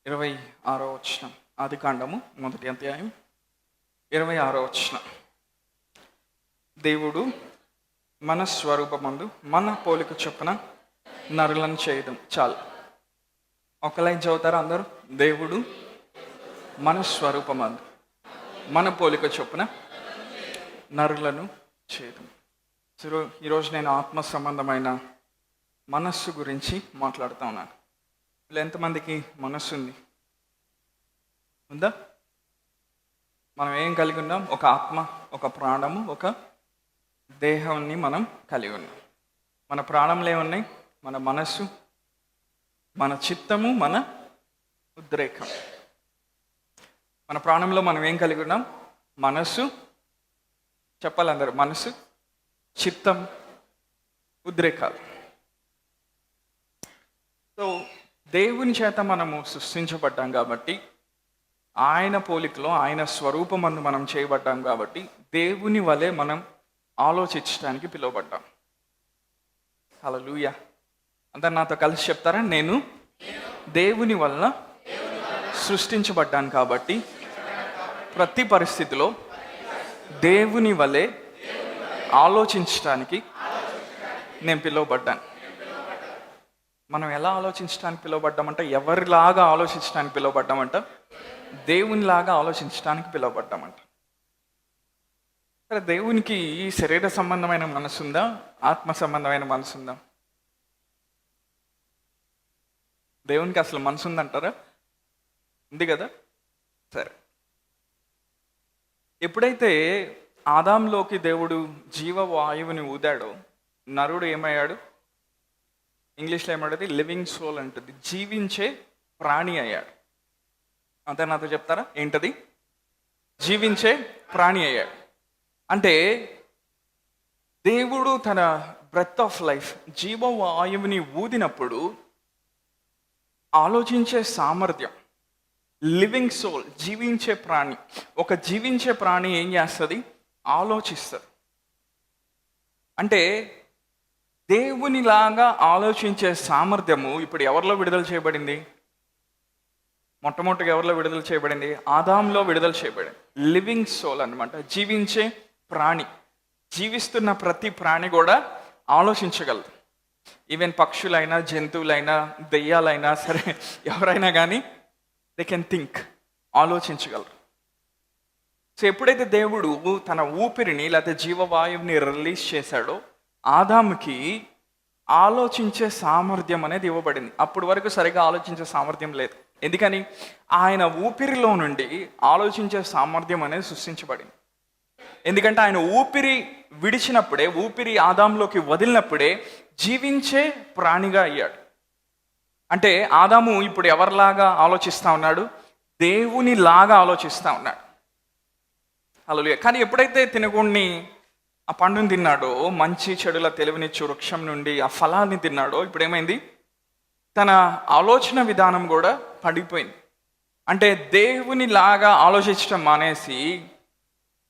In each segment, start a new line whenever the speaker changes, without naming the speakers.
26వ వచనం. ఆదికాండము 1వ అధ్యాయం 26వ వచనం. దేవుడు మన స్వరూపమందు మన పోలిక చొప్పున నరులను చేయడం. చాలు, ఒక లైన్ చదువుతారా అందరూ? దేవుడు మన స్వరూపమందు మన పోలిక చొప్పున నరులను చేయడం. ఈరోజు నేను ఆత్మ సంబంధమైన మనస్సు గురించి మాట్లాడుతూ ఉన్నాను. ఇలా ఎంతమందికి మనస్సు ఉందా? మనం ఏం కలిగి ఉన్నాం? ఒక ఆత్మ, ఒక ప్రాణము, ఒక దేహాన్ని మనం కలిగి ఉన్నాం. మన ప్రాణంలో ఏమున్నాయి? మన మనస్సు, మన చిత్తము, మన ఉద్రేకం. మన ప్రాణంలో మనం ఏం కలిగి ఉన్నాం? మనస్సు, చెప్పాలి అందరూ, మనస్సు, చిత్తం, ఉద్రేకాలు. సో దేవుని చేత మనము సృష్టించబడ్డాం కాబట్టి, ఆయన పోలికలో ఆయన స్వరూపమందు మనం చేయబడ్డాం కాబట్టి, దేవుని వలె మనం ఆలోచించడానికి పిలువబడ్డాం. హల్లెలూయా. అందరు నాతో కలిసి చెప్తారా? నేను దేవుని వలన సృష్టించబడ్డాను కాబట్టి ప్రతి పరిస్థితిలో దేవుని వలె ఆలోచించడానికి నేను పిలువబడ్డాను. మనం ఎలా ఆలోచించడానికి పిలువబడ్డామంట? ఎవరిలాగా ఆలోచించడానికి పిలువబడ్డామంట? దేవునిలాగా ఆలోచించడానికి పిలువబడ్డామంట. సరే, దేవునికి శరీర సంబంధమైన మనసు ఉందా? ఆత్మ సంబంధమైన మనసు ఉందా? దేవునికి అసలు మనసు ఉందంటారా? ఉంది కదా. సరే, ఎప్పుడైతే ఆదాంలోకి దేవుడు జీవవాయువుని ఊదాడో, నరుడు ఏమయ్యాడు? ఇంగ్లీష్లో ఏమన్నది? లివింగ్ సోల్ అంటుంది. జీవించే ప్రాణి అయ్యాడు. అంతే, నాతో చెప్తారా? ఏంటది? జీవించే ప్రాణి అయ్యాడు. అంటే దేవుడు తన బ్రెత్ ఆఫ్ లైఫ్, జీవవాయువుని ఊదినప్పుడు ఆలోచించే సామర్థ్యం, లివింగ్ సోల్, జీవించే ప్రాణి. ఒక జీవించే ప్రాణి ఏం చేస్తుంది? ఆలోచిస్తుంది. అంటే దేవునిలాగా ఆలోచించే సామర్థ్యము ఇప్పుడు ఎవరిలో విడుదల చేయబడింది? మొట్టమొదటిగా ఎవరిలో విడుదల చేయబడింది? ఆదాంలో విడుదల చేయబడింది. లివింగ్ సోల్ అన్నమాట, జీవించే ప్రాణి. జీవిస్తున్న ప్రతి ప్రాణి కూడా ఆలోచించగలదు. ఈవెన్ పక్షులైనా, జంతువులైనా, దెయ్యాలైనా సరే, ఎవరైనా కానీ దే కెన్ థింక్, ఆలోచించగలరు. సో ఎప్పుడైతే దేవుడు తన ఊపిరిని లేకపోతే జీవవాయువుని రిలీజ్ చేశాడో, ఆదాముకి ఆలోచించే సామర్థ్యం అనేది ఇవ్వబడింది. అప్పటి వరకు సరిగా ఆలోచించే సామర్థ్యం లేదు. ఎందుకని? ఆయన ఊపిరిలో నుండి ఆలోచించే సామర్థ్యం అనేది సృష్టించబడింది. ఎందుకంటే ఆయన ఊపిరి విడిచినప్పుడే, ఊపిరి ఆదాంలోకి వదిలినప్పుడే జీవించే ప్రాణిగా అయ్యాడు. అంటే ఆదాము ఇప్పుడు ఎవరిలాగా ఆలోచిస్తూ ఉన్నాడు? దేవునిలాగా ఆలోచిస్తూ ఉన్నాడు. హల్లెలూయా. కానీ ఎప్పుడైతే తినకుండా ఆ పండుని తిన్నాడో, మంచి చెడుల తెలివినిచ్చు వృక్షం నుండి ఆ ఫలాన్ని తిన్నాడో, ఇప్పుడు ఏమైంది? తన ఆలోచన విధానం కూడా పడిపోయింది. అంటే దేవునిలాగా ఆలోచించడం మానేసి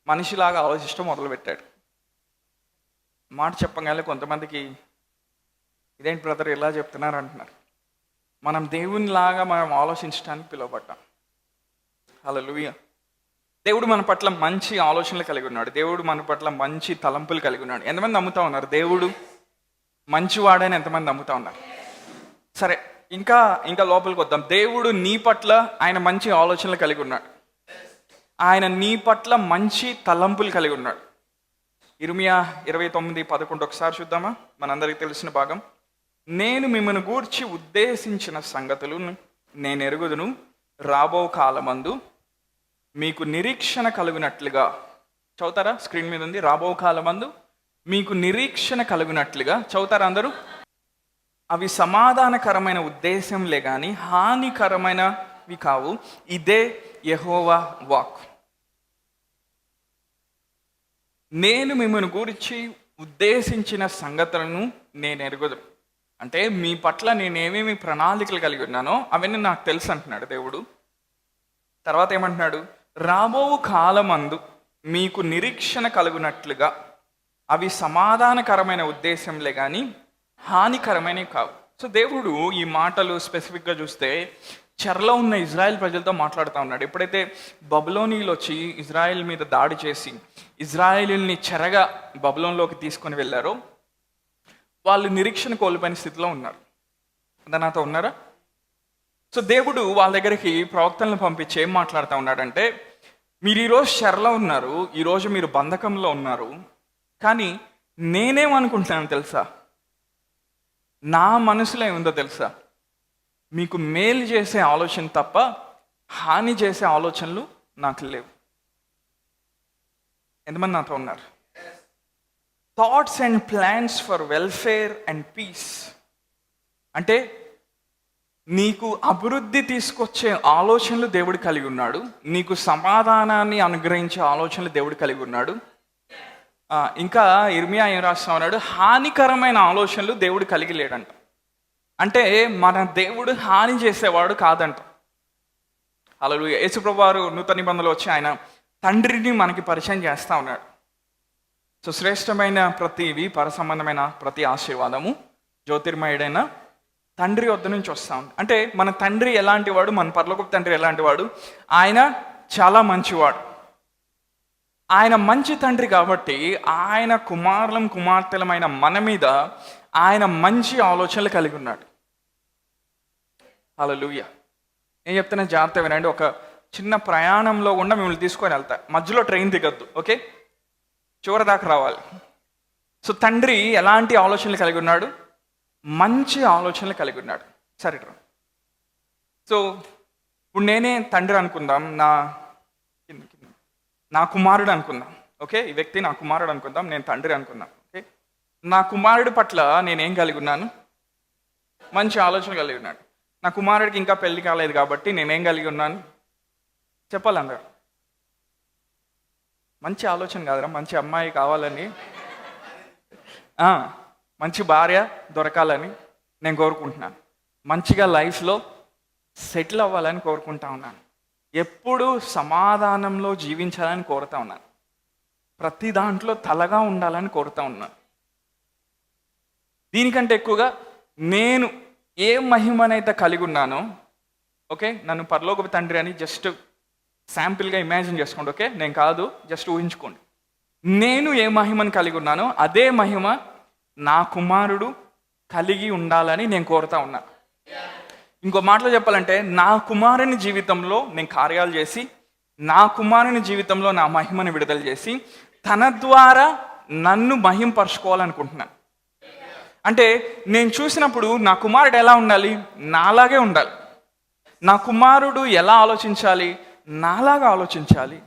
మనిషిలాగా ఆలోచించడం మొదలుపెట్టాడు. మాట చెప్పగానే కొంతమందికి ఇదేంటి బ్రదర్ ఇలా చెప్తున్నారు అంటున్నారు. మనం దేవునిలాగా మనం ఆలోచించడానికి పిలువబడ్డాం. హల్లెలూయా. దేవుడు మన పట్ల మంచి ఆలోచనలు కలిగి ఉన్నాడు. దేవుడు మన పట్ల మంచి తలంపులు కలిగి ఉన్నాడు. ఎంతమంది నమ్ముతా ఉన్నారు దేవుడు మంచివాడని? ఎంతమంది నమ్ముతా ఉన్నారు? సరే, ఇంకా లోపలికి వద్దాం. దేవుడు నీ పట్ల ఆయన మంచి ఆలోచనలు కలిగి ఉన్నాడు. ఆయన నీ పట్ల మంచి తలంపులు కలిగి ఉన్నాడు. ఇర్మియా 29:11 ఒకసారి చూద్దామా? మనందరికీ తెలిసిన భాగం. నేను మిమ్మల్ని గూర్చి ఉద్దేశించిన సంగతులు నేను ఎరుగుదును, రాబో కాలమందు మీకు నిరీక్షణ కలుగునట్లుగా. చదువుతారా? స్క్రీన్ మీద ఉంది. రాబో కాలమందు మీకు నిరీక్షణ కలుగునట్లుగా. చదువుతారా అందరూ? అవి సమాధానకరమైన ఉద్దేశంలే కానీ హానికరమైనవి కావు. ఇదే యెహోవా వాక్. నేను మిమ్మల్ని గురించి ఉద్దేశించిన సంగతులను నేను ఎరుగుదు. అంటే మీ పట్ల నేనేమేమి ప్రణాళికలు కలిగి ఉన్నానో అవన్నీ నాకు తెలుసు అంటున్నాడు దేవుడు. తర్వాత ఏమంటున్నాడు? రాబో కాలమందు మీకు నిరీక్షణ కలుగునట్లుగా అవి సమాధానకరమైన ఉద్దేశంలే కానీ హానికరమైనవి కావు. సో దేవుడు ఈ మాటలు స్పెసిఫిక్గా చూస్తే చెరలో ఉన్న ఇజ్రాయెల్ ప్రజలతో మాట్లాడుతూ ఉన్నాడు. ఎప్పుడైతే బబులోనీయులు వచ్చి ఇజ్రాయెల్ మీద దాడి చేసి ఇజ్రాయేలీల్ని చెరగా బబులోన్లోకి తీసుకొని వెళ్ళారో వాళ్ళు నిరీక్షణ కోల్పోయిన స్థితిలో ఉన్నారు. అంతా నాతో ఉన్నారా? సో దేవుడు వాళ్ళ దగ్గరికి ప్రవక్తలను పంపించి ఏం మాట్లాడుతూ ఉన్నాడంటే, మీరు ఈరోజు చెరలో ఉన్నారు, ఈరోజు మీరు బంధకంలో ఉన్నారు, కానీ నేనేమనుకుంటున్నాను తెలుసా? నా మనసులో ఏముందో తెలుసా? మీకు మేలు చేసే ఆలోచన తప్ప హాని చేసే ఆలోచనలు నాకు లేవు. ఎంతమంది నాతో ఉన్నారు? Thoughts and plans for welfare and peace అంటే నీకు అభివృద్ధి తీసుకొచ్చే ఆలోచనలు దేవుడు కలిగి ఉన్నాడు, నీకు సమాధానాన్ని అనుగ్రహించే ఆలోచనలు దేవుడు కలిగి ఉన్నాడు. ఇంకా ఇర్మియా ఏం రాస్తా ఉన్నాడు? హానికరమైన ఆలోచనలు దేవుడు కలిగి లేడంట. అంటే మన దేవుడు హాని చేసేవాడు కాదంట. హల్లెలూయా. యేసుప్రభువు వారు నూతన నిబంధనలో వచ్చి ఆయన తండ్రిని మనకి పరిచయం చేస్తూ ఉన్నాడు. సో శ్రేష్టమైన ప్రతివి, పరసంబంధమైన ప్రతి ఆశీర్వాదము జ్యోతిర్మయుడైన తండ్రి వద్ద నుంచి వస్తూ ఉంది. అంటే మన తండ్రి ఎలాంటి వాడు? మన పరలోకపు తండ్రి ఎలాంటి వాడు? ఆయన చాలా మంచివాడు. ఆయన మంచి తండ్రి కాబట్టి ఆయన కుమార్తెలమైన మన మీద ఆయన మంచి ఆలోచనలు కలిగి ఉన్నాడు. హల్లెలూయా. ఏం చెప్తున్నా జాగ్రత్త వినండి. ఒక చిన్న ప్రయాణంలో కూడా మిమ్మల్ని తీసుకొని వెళ్తా, మధ్యలో ట్రైన్ దిగద్దు, ఓకే? చివరి దాకా రావాలి. సో తండ్రి ఎలాంటి ఆలోచనలు కలిగి ఉన్నాడు? మంచి ఆలోచనలు కలిగి ఉన్నాడు. సరే, సో ఇప్పుడు నేనే తండ్రి అనుకుందాం, నా కుమారుడు అనుకుందాం, ఓకే? ఈ వ్యక్తి నా కుమారుడు అనుకుందాం, నేను తండ్రి అనుకుందాం, ఓకే? నా కుమారుడి పట్ల నేనేం కలిగి ఉన్నాను? మంచి ఆలోచన కలిగి ఉన్నాడు. నా కుమారుడికి ఇంకా పెళ్లి కాలేదు కాబట్టి నేనేం కలిగి ఉన్నాను? చెప్పాలి అందరు. మంచి ఆలోచన కాదురా, మంచి అమ్మాయి కావాలని, మంచి భార్య దొరకాలని నేను కోరుకుంటున్నాను. మంచిగా లైఫ్లో సెటిల్ అవ్వాలని కోరుకుంటా ఉన్నాను. ఎప్పుడు సమాధానంలో జీవించాలని కోరుతా ఉన్నాను. ప్రతి దాంట్లో తలగా ఉండాలని కోరుతా ఉన్నాను. దీనికంటే ఎక్కువగా నేను ఏ మహిమనైతే కలిగి ఉన్నానో, ఓకే, నన్ను పరలోకపు తండ్రి అని జస్ట్ శాంపిల్గా ఇమాజిన్ చేసుకోండి, ఓకే? నేను కాదు, జస్ట్ ఊహించుకోండి. నేను ఏ మహిమను కలిగి ఉన్నానో అదే మహిమ నా కుమారుడు కలిగి ఉండాలని నేను కోరుతా ఉన్నా. ఇంకో మాటలో చెప్పాలంటే, నా కుమారుని జీవితంలో నేను కార్యాలు చేసి, నా కుమారుని జీవితంలో నా మహిమను విడుదల చేసి, తన ద్వారా నన్ను మహింపరచుకోవాలనుకుంటున్నాను. అంటే నేను చూసినప్పుడు నా కుమారుడు ఎలా ఉండాలి? నాలాగే ఉండాలి. నా కుమారుడు ఎలా ఆలోచించాలి? నాలాగా ఆలోచించాలి.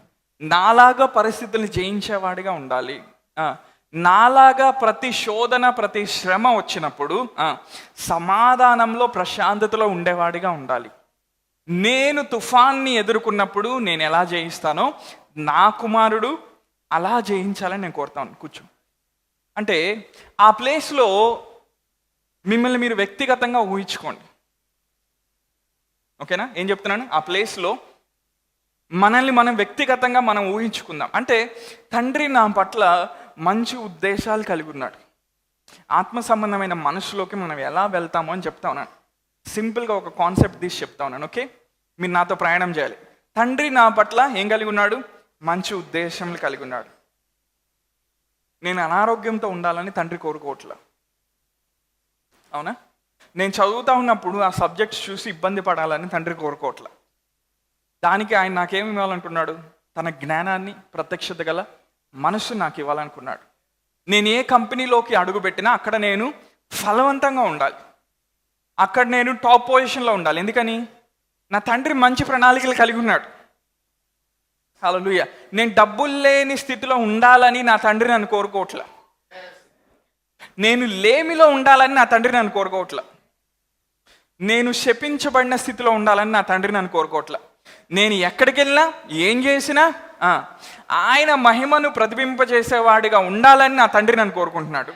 నాలాగా పరిస్థితుల్ని జయించేవాడిగా ఉండాలి. నాలాగా ప్రతి శోధన, ప్రతి శ్రమ వచ్చినప్పుడు సమాధానంలో, ప్రశాంతతలో ఉండేవాడిగా ఉండాలి. నేను తుఫాన్ని ఎదుర్కొన్నప్పుడు నేను ఎలా జయిస్తానో నా కుమారుడు అలా జయించాలని నేను కోరుతాను. కూర్చో. అంటే ఆ ప్లేస్లో మిమ్మల్ని మీరు వ్యక్తిగతంగా ఊహించుకోండి, ఓకేనా? ఏం చెప్తున్నాను? ఆ ప్లేస్లో మనల్ని మనం వ్యక్తిగతంగా మనం ఊహించుకుందాం. అంటే తండ్రి నా పట్ల మంచి ఉద్దేశాలు కలిగి ఉన్నాడు. ఆత్మ సంబంధమైన మనసులోకి మనం ఎలా వెళ్తామో అని చెప్తా ఉన్నాను. సింపుల్గా ఒక కాన్సెప్ట్ తీసి చెప్తా ఉన్నాను, ఓకే? మీరు నాతో ప్రయాణం చేయాలి. తండ్రి నా పట్ల ఏం కలిగి ఉన్నాడు? మంచి ఉద్దేశంలు కలిగి ఉన్నాడు. నేను అనారోగ్యంతో ఉండాలని తండ్రి కోరుకోవట్లా, అవునా? నేను చదువుతా ఉన్నప్పుడు ఆ సబ్జెక్ట్స్ చూసి ఇబ్బంది పడాలని తండ్రి కోరుకోవట్లా. దానికి ఆయన నాకేమి ఇవ్వాలనుకున్నాడు? తన జ్ఞానాన్ని, ప్రత్యక్షత గల మనసు నాకు ఇవ్వాలనుకున్నాడు. నేను ఏ కంపెనీలోకి అడుగుపెట్టినా అక్కడ నేను ఫలవంతంగా ఉండాలి, అక్కడ నేను టాప్ పొజిషన్లో ఉండాలి. ఎందుకని? నా తండ్రి మంచి ప్రణాళికలు కలిగి ఉన్నాడు. హల్లెలూయా. నేను డబ్బులు లేని స్థితిలో ఉండాలని నా తండ్రి నన్ను కోరుకోవట్లా. నేను లేమిలో ఉండాలని నా తండ్రి నన్ను కోరుకోవట్లా. నేను శపించబడిన స్థితిలో ఉండాలని నా తండ్రి నన్ను కోరుకోవట్లా. నేను ఎక్కడికి వెళ్ళినా, ఏం చేసినా ఆయన మహిమను ప్రతిబింబచేసేవాడిగా ఉండాలని నా తండ్రి నన్ను కోరుకుంటున్నాడు.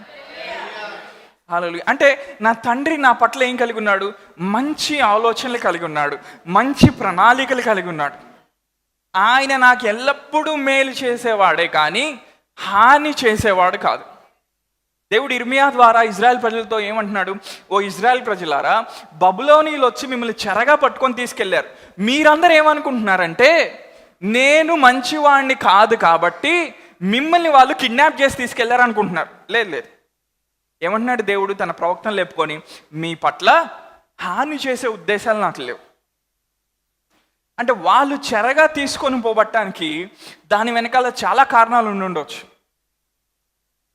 హల్లెలూయా. అంటే నా తండ్రి నా పట్ల ఏం కలిగి ఉన్నాడు? మంచి ఆలోచనలు కలిగి ఉన్నాడు, మంచి ప్రణాళికలు కలిగి ఉన్నాడు. ఆయన నాకు ఎల్లప్పుడూ మేలు చేసేవాడే కానీ హాని చేసేవాడు కాదు. దేవుడు ఇర్మియా ద్వారా ఇజ్రాయెల్ ప్రజలతో ఏమంటున్నాడు? ఓ ఇజ్రాయెల్ ప్రజలారా, బబులోనీయులు వచ్చి మిమ్మల్ని చెరగా పట్టుకొని తీసుకెళ్లారు. మీరందరూ ఏమనుకుంటున్నారంటే నేను మంచివాణ్ణి కాదు కాబట్టి మిమ్మల్ని వాళ్ళు కిడ్నాప్ చేసి తీసుకెళ్లారు అనుకుంటున్నారు. లేదు లేదు. ఏమంటున్నాడు దేవుడు తన ప్రవక్తను లేపుకొని? మీ పట్ల హాని చేసే ఉద్దేశాలు నాకు లేవు. అంటే వాళ్ళు చెరగా తీసుకొని పోబట్టానికి దాని వెనకాల చాలా కారణాలు ఉండుండొచ్చు.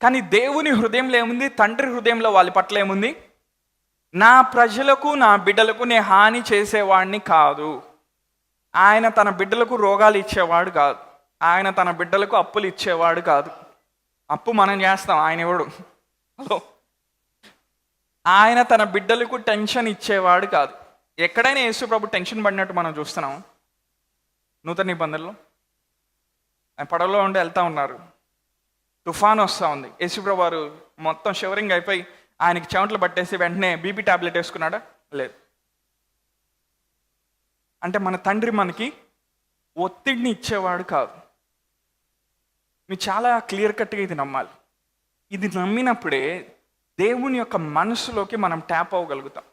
కానీ దేవుని హృదయంలో ఏముంది? తండ్రి హృదయంలో వాళ్ళ పట్ల ఏముంది? నా ప్రజలకు, నా బిడ్డలకు నేను హాని చేసేవాడిని కాదు. ఆయన తన బిడ్డలకు రోగాలు ఇచ్చేవాడు కాదు. ఆయన తన బిడ్డలకు అప్పులు ఇచ్చేవాడు కాదు. అప్పు మనం చేస్తాం, ఆయన ఎవడు? హలో. ఆయన తన బిడ్డలకు టెన్షన్ ఇచ్చేవాడు కాదు. ఎక్కడైనా యేసు ప్రభు టెన్షన్ పడినట్టు మనం చూస్తున్నాం. నూతన నిబంధనలో ఆయన పడవలో ఉండి వెళ్తూ ఉన్నారు, తుఫాన్ వస్తూ ఉంది. యేసు ప్రభు వారు మొత్తం షివరింగ్ అయిపోయి ఆయనకి చెమటలు పట్టేసి వెంటనే బీపీ టాబ్లెట్ వేసుకున్నాడా? లేదు. అంటే మన తండ్రి మనకి ఒత్తిడిని ఇచ్చేవాడు కాదు. మీరు చాలా క్లియర్ కట్గా ఇది నమ్మాలి. ఇది నమ్మినప్పుడే దేవుని యొక్క మనసులోకి మనం ట్యాప్ అవ్వగలుగుతాం.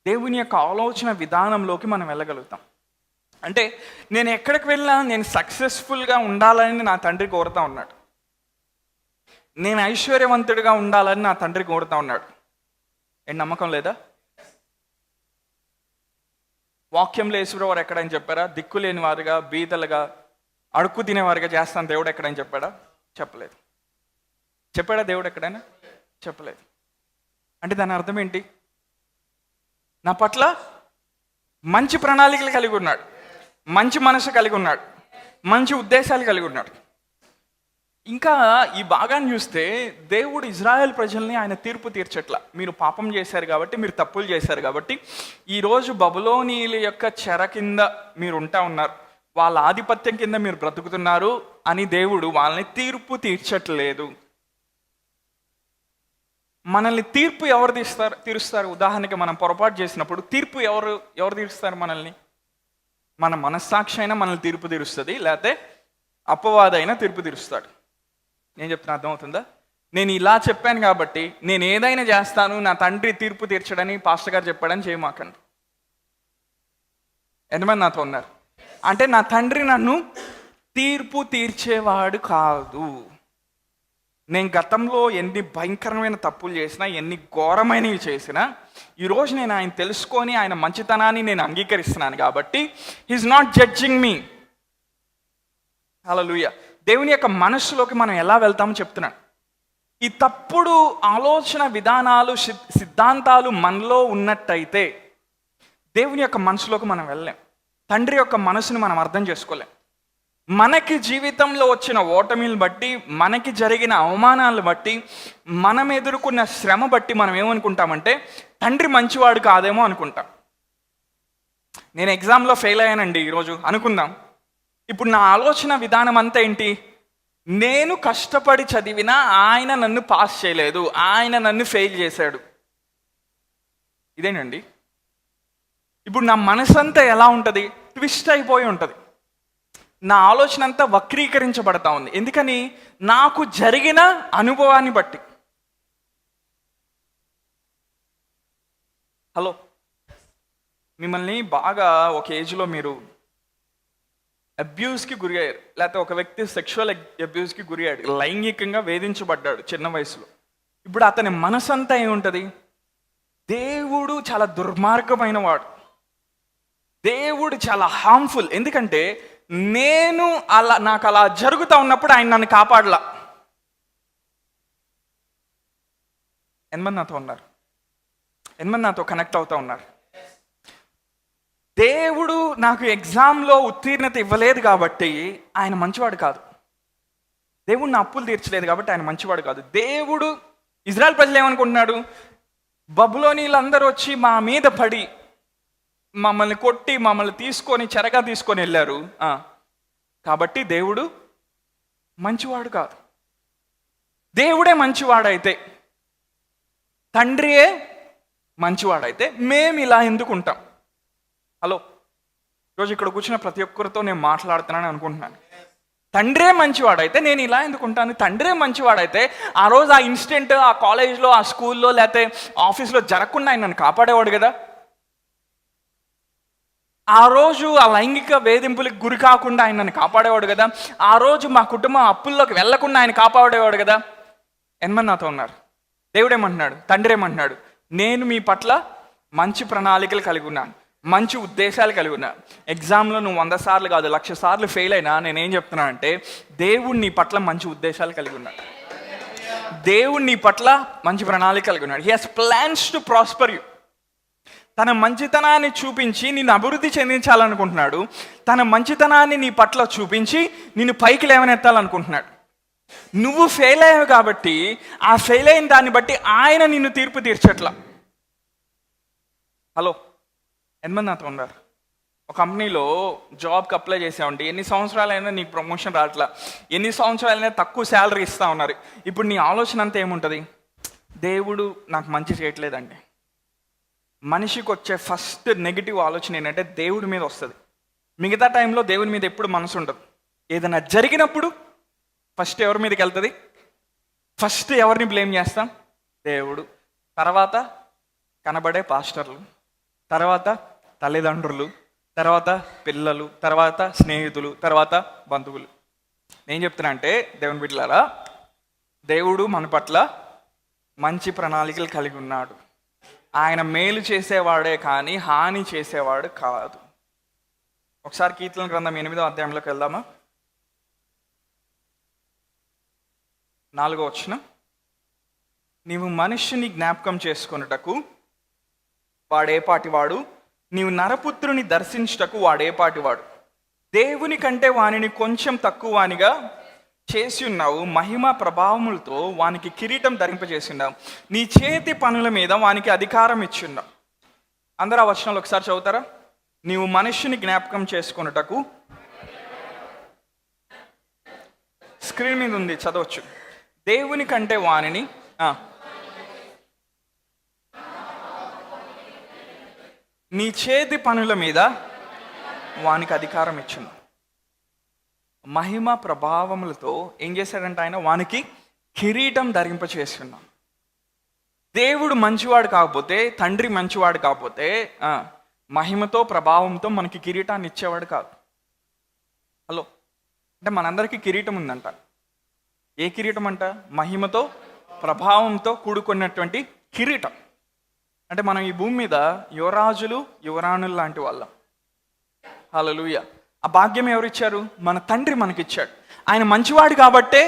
దేవుని యొక్క ఆలోచన విధానంలోకి మనం వెళ్ళగలుగుతాం. అంటే నేను ఎక్కడికి వెళ్ళినా నేను సక్సెస్ఫుల్గా ఉండాలని నా తండ్రి కోరుతా ఉన్నాడు. నేను ఐశ్వర్యవంతుడిగా ఉండాలని నా తండ్రి కోరుతా ఉన్నాడు. ఏం నమ్మకం లేదా? వాక్యంలో యేసుప్రభువు వారు ఎక్కడైనా చెప్పారా? దిక్కులేని వారుగా, బీదలుగా, అడుక్కు తినేవారుగా చేస్తాను దేవుడు ఎక్కడైనా చెప్పాడా? చెప్పలేదు. చెప్పాడా దేవుడు ఎక్కడైనా? చెప్పలేదు. అంటే దాని అర్థం ఏంటి? నా పట్ల మంచి ప్రణాళికలు కలిగి ఉన్నాడు, మంచి మనసు కలిగి ఉన్నాడు, మంచి ఉద్దేశాలు కలిగి ఉన్నాడు. ఇంకా ఈ భాగాన్ని చూస్తే దేవుడు ఇజ్రాయెల్ ప్రజల్ని ఆయన తీర్పు తీర్చట్ల. మీరు పాపం చేశారు కాబట్టి, మీరు తప్పులు చేశారు కాబట్టి ఈరోజు బబులోనీయుల యొక్క చెర కింద మీరు ఉంటా ఉన్నారు, వాళ్ళ ఆధిపత్యం కింద మీరు బ్రతుకుతున్నారు అని దేవుడు వాళ్ళని తీర్పు తీర్చట్లేదు. మనల్ని తీర్పు ఎవరు తీరుస్తారు? ఉదాహరణకి మనం పొరపాటు చేసినప్పుడు తీర్పు ఎవరు తీరుస్తారు మనల్ని? మన మనస్సాక్షి అయినా మనల్ని తీర్పు తీరుస్తుంది, లేకపోతే అపవాదైనా తీర్పు తీరుస్తాడు. నేను చెప్తున్నా అర్థమవుతుందా? నేను ఇలా చెప్పాను కాబట్టి నేను ఏదైనా చేస్తాను, నా తండ్రి తీర్పు తీర్చడని పాస్టర్ గారు చెప్పాడని చేయమాకండి. ఎంతమంది నాతో ఉన్నారు? అంటే నా తండ్రి నన్ను తీర్పు తీర్చేవాడు కాదు. నేను గతంలో ఎన్ని భయంకరమైన తప్పులు చేసినా, ఎన్ని ఘోరమైనవి చేసినా, ఈరోజు నేను ఆయన తెలుసుకొని ఆయన మంచితనాన్ని నేను అంగీకరిస్తున్నాను కాబట్టి హీఈస్ నాట్ జడ్జింగ్ మీ. హల్లెలూయా. దేవుని యొక్క మనస్సులోకి మనం ఎలా వెళ్తామో చెప్తున్నాను. ఈ తప్పుడు ఆలోచన విధానాలు, సిద్ధాంతాలు మనలో ఉన్నట్టయితే దేవుని యొక్క మనసులోకి మనం వెళ్ళలేం. తండ్రి యొక్క మనసుని మనం అర్థం చేసుకోలేం. మనకి జీవితంలో వచ్చిన ఓటమిని బట్టి, మనకి జరిగిన అవమానాలను బట్టి, మనం ఎదుర్కొన్న శ్రమ బట్టి మనం ఏమనుకుంటామంటే తండ్రి మంచివాడు కాదేమో అనుకుంటాం. నేను ఎగ్జామ్లో ఫెయిల్ అయ్యానండి ఈరోజు అనుకుందాం. ఇప్పుడు నా ఆలోచన విధానం అంతా ఏంటి? నేను కష్టపడి చదివినా ఆయన నన్ను పాస్ చేయలేదు, ఆయన నన్ను ఫెయిల్ చేశాడు. ఇదేనండి. ఇప్పుడు నా మనసంతా ఎలా ఉంటుంది? ట్విస్ట్ అయిపోయి ఉంటుంది. నా ఆలోచన అంతా వక్రీకరించబడతా ఉంది. ఎందుకని? నాకు జరిగిన అనుభవాన్ని బట్టి. హలో, మిమ్మల్ని బాగా ఒక ఏజ్లో మీరు అబ్యూస్కి గురి అయ్యారు, లేకపోతే ఒక వ్యక్తి సెక్షువల్ అబ్యూస్కి గురి అయ్యాడు, లైంగికంగా వేధించబడ్డాడు చిన్న వయసులో. ఇప్పుడు అతని మనసంతా ఏముంటుంది? దేవుడు చాలా దుర్మార్గమైన వాడు, దేవుడు చాలా హార్మ్ఫుల్. ఎందుకంటే నాకు అలా జరుగుతూ ఉన్నప్పుడు ఆయన నన్ను కాపాడలా. ఎంతమంది నాతో ఉన్నారు? ఎంతమంది నాతో కనెక్ట్ అవుతూ ఉన్నారు? దేవుడు నాకు ఎగ్జామ్లో ఉత్తీర్ణత ఇవ్వలేదు కాబట్టి ఆయన మంచివాడు కాదు. దేవుడు నా అప్పులు తీర్చలేదు కాబట్టి ఆయన మంచివాడు కాదు. దేవుడు ఇజ్రాయెల్ ప్రజలు ఏమనుకుంటున్నాడు? బబులోనీలందరూ వచ్చి మా మీద పడి మమ్మల్ని కొట్టి మమ్మల్ని తీసుకొని చెరగా తీసుకొని వెళ్ళారు కాబట్టి దేవుడు మంచివాడు కాదు. దేవుడే మంచివాడైతే, తండ్రియే మంచివాడైతే మేము ఇలా ఎందుకు ఉంటాం? హలో, ఈరోజు ఇక్కడ కూర్చున్న ప్రతి ఒక్కరితో నేను మాట్లాడుతున్నాను అనుకుంటున్నాను. తండ్రే మంచివాడైతే నేను ఇలా ఎందుకుంటాను? తండ్రే మంచివాడైతే ఆ రోజు ఆ ఇన్సిడెంట్ ఆ కాలేజ్లో, ఆ స్కూల్లో, లేకపోతే ఆఫీస్లో జరగకుండా ఆయన నన్ను కాపాడేవాడు కదా. ఆ రోజు ఆ లైంగిక వేధింపులకు గురి కాకుండా ఆయన నన్ను కాపాడేవాడు కదా. ఆ రోజు మా కుటుంబం అప్పుల్లోకి వెళ్లకుండా ఆయన కాపాడేవాడు కదా. ఎంతమంది నాతో ఉన్నారు? దేవుడు ఏమంటున్నాడు? తండ్రి ఏమంటున్నాడు? నేను మీ పట్ల మంచి ప్రణాళికలు కలిగి ఉన్నాను, మంచి ఉద్దేశాలు కలిగి ఉన్నాను. ఎగ్జామ్లో నువ్వు 100 సార్లు కాదు 1,00,000 సార్లు ఫెయిల్ అయినా నేనేం చెప్తున్నానంటే, దేవుడు నీ పట్ల మంచి ఉద్దేశాలు కలిగి ఉన్నాడు. దేవుడు నీ పట్ల మంచి ప్రణాళిక కలిగి ఉన్నాడు. He has plans to prosper you. తన మంచితనాన్ని చూపించి నిన్ను అభివృద్ధి చెందించాలనుకుంటున్నాడు. తన మంచితనాన్ని నీ పట్ల చూపించి నిన్ను పైకి లేవనెత్తాలనుకుంటున్నాడు. నువ్వు ఫెయిల్ అయ్యావు కాబట్టి ఆ ఫెయిల్ అయిన దాన్ని బట్టి ఆయన నిన్ను తీర్పు తీర్చట్లా. హలో, ఎంతమంది నాతో ఉన్నారు? ఒక కంపెనీలో జాబ్కి అప్లై చేసామండి, ఎన్ని సంవత్సరాలైనా నీకు ప్రమోషన్ రావట్లా, ఎన్ని సంవత్సరాలైనా తక్కువ శాలరీ ఇస్తూ ఉన్నారు. ఇప్పుడు నీ ఆలోచన అంతా ఏముంటుంది? దేవుడు నాకు మంచి చేయట్లేదండి. మనిషికి వచ్చే ఫస్ట్ నెగిటివ్ ఆలోచన ఏంటంటే దేవుడి మీద వస్తుంది. మిగతా టైంలో దేవుడి మీద ఎప్పుడు మనసు ఉండదు. ఏదైనా జరిగినప్పుడు ఫస్ట్ ఎవరి మీదకి వెళ్తుంది? ఫస్ట్ ఎవరిని బ్లేమ్ చేస్తాం? దేవుడు. తర్వాత కనబడే పాస్టర్లు, తర్వాత తల్లిదండ్రులు, తర్వాత పిల్లలు, తర్వాత స్నేహితులు, తర్వాత బంధువులు. నేను చెప్తున్నా అంటే దేవుని బిడ్డలారా, దేవుడు మన పట్ల మంచి ప్రణాళికలు కలిగి ఉన్నాడు. ఆయన మేలు చేసేవాడే కానీ హాని చేసేవాడు కాదు. ఒకసారి కీర్తన గ్రంథం 8వ అధ్యాయంలోకి వెళ్దామా? 4వ వచనం. నీవు మనుష్యుని జ్ఞాపకం చేసుకొనుటకు వాడేపాటివాడు, నీవు నరపుత్రుని దర్శించుటకు వాడేపాటివాడు. దేవుని కంటే వానిని కొంచెం తక్కువ వానిగా చేసి ఉన్నావు, మహిమ ప్రభావములతో వానికి కిరీటం ధరింపజేసి ఉన్నావు, నీ చేతి పనుల మీద వానికి అధికారం ఇచ్చి ఉన్నావు. అందరూ ఆ వచనాలు ఒకసారి చదువుతారా? నీవు మనుష్యుని జ్ఞాపకం చేసుకొనుటకు, స్క్రీన్ మీద ఉంది చదవచ్చు. దేవుని కంటే వానిని నీ చేతి పనుల మీద వానికి అధికారం ఇచ్చింది. మహిమ ప్రభావములతో ఏం చేశాడంటే ఆయన వానికి కిరీటం ధరింపచేసి ఉన్నాం. దేవుడు మంచివాడు కాకపోతే, తండ్రి మంచివాడు కాకపోతే మహిమతో ప్రభావంతో మనకి కిరీటాన్ని ఇచ్చేవాడు కాదు. హలో, అంటే మనందరికీ కిరీటం ఉందంట. ఏ కిరీటం అంట? మహిమతో ప్రభావంతో కూడుకున్నటువంటి కిరీటం. అంటే మనం ఈ భూమి మీద యువరాజులు యువరాణులు లాంటి వాళ్ళం. హల్లెలూయా. ఆ భాగ్యం ఎవరిచ్చారు? మన తండ్రి మనకిచ్చాడు. ఆయన మంచివాడు కాబట్టే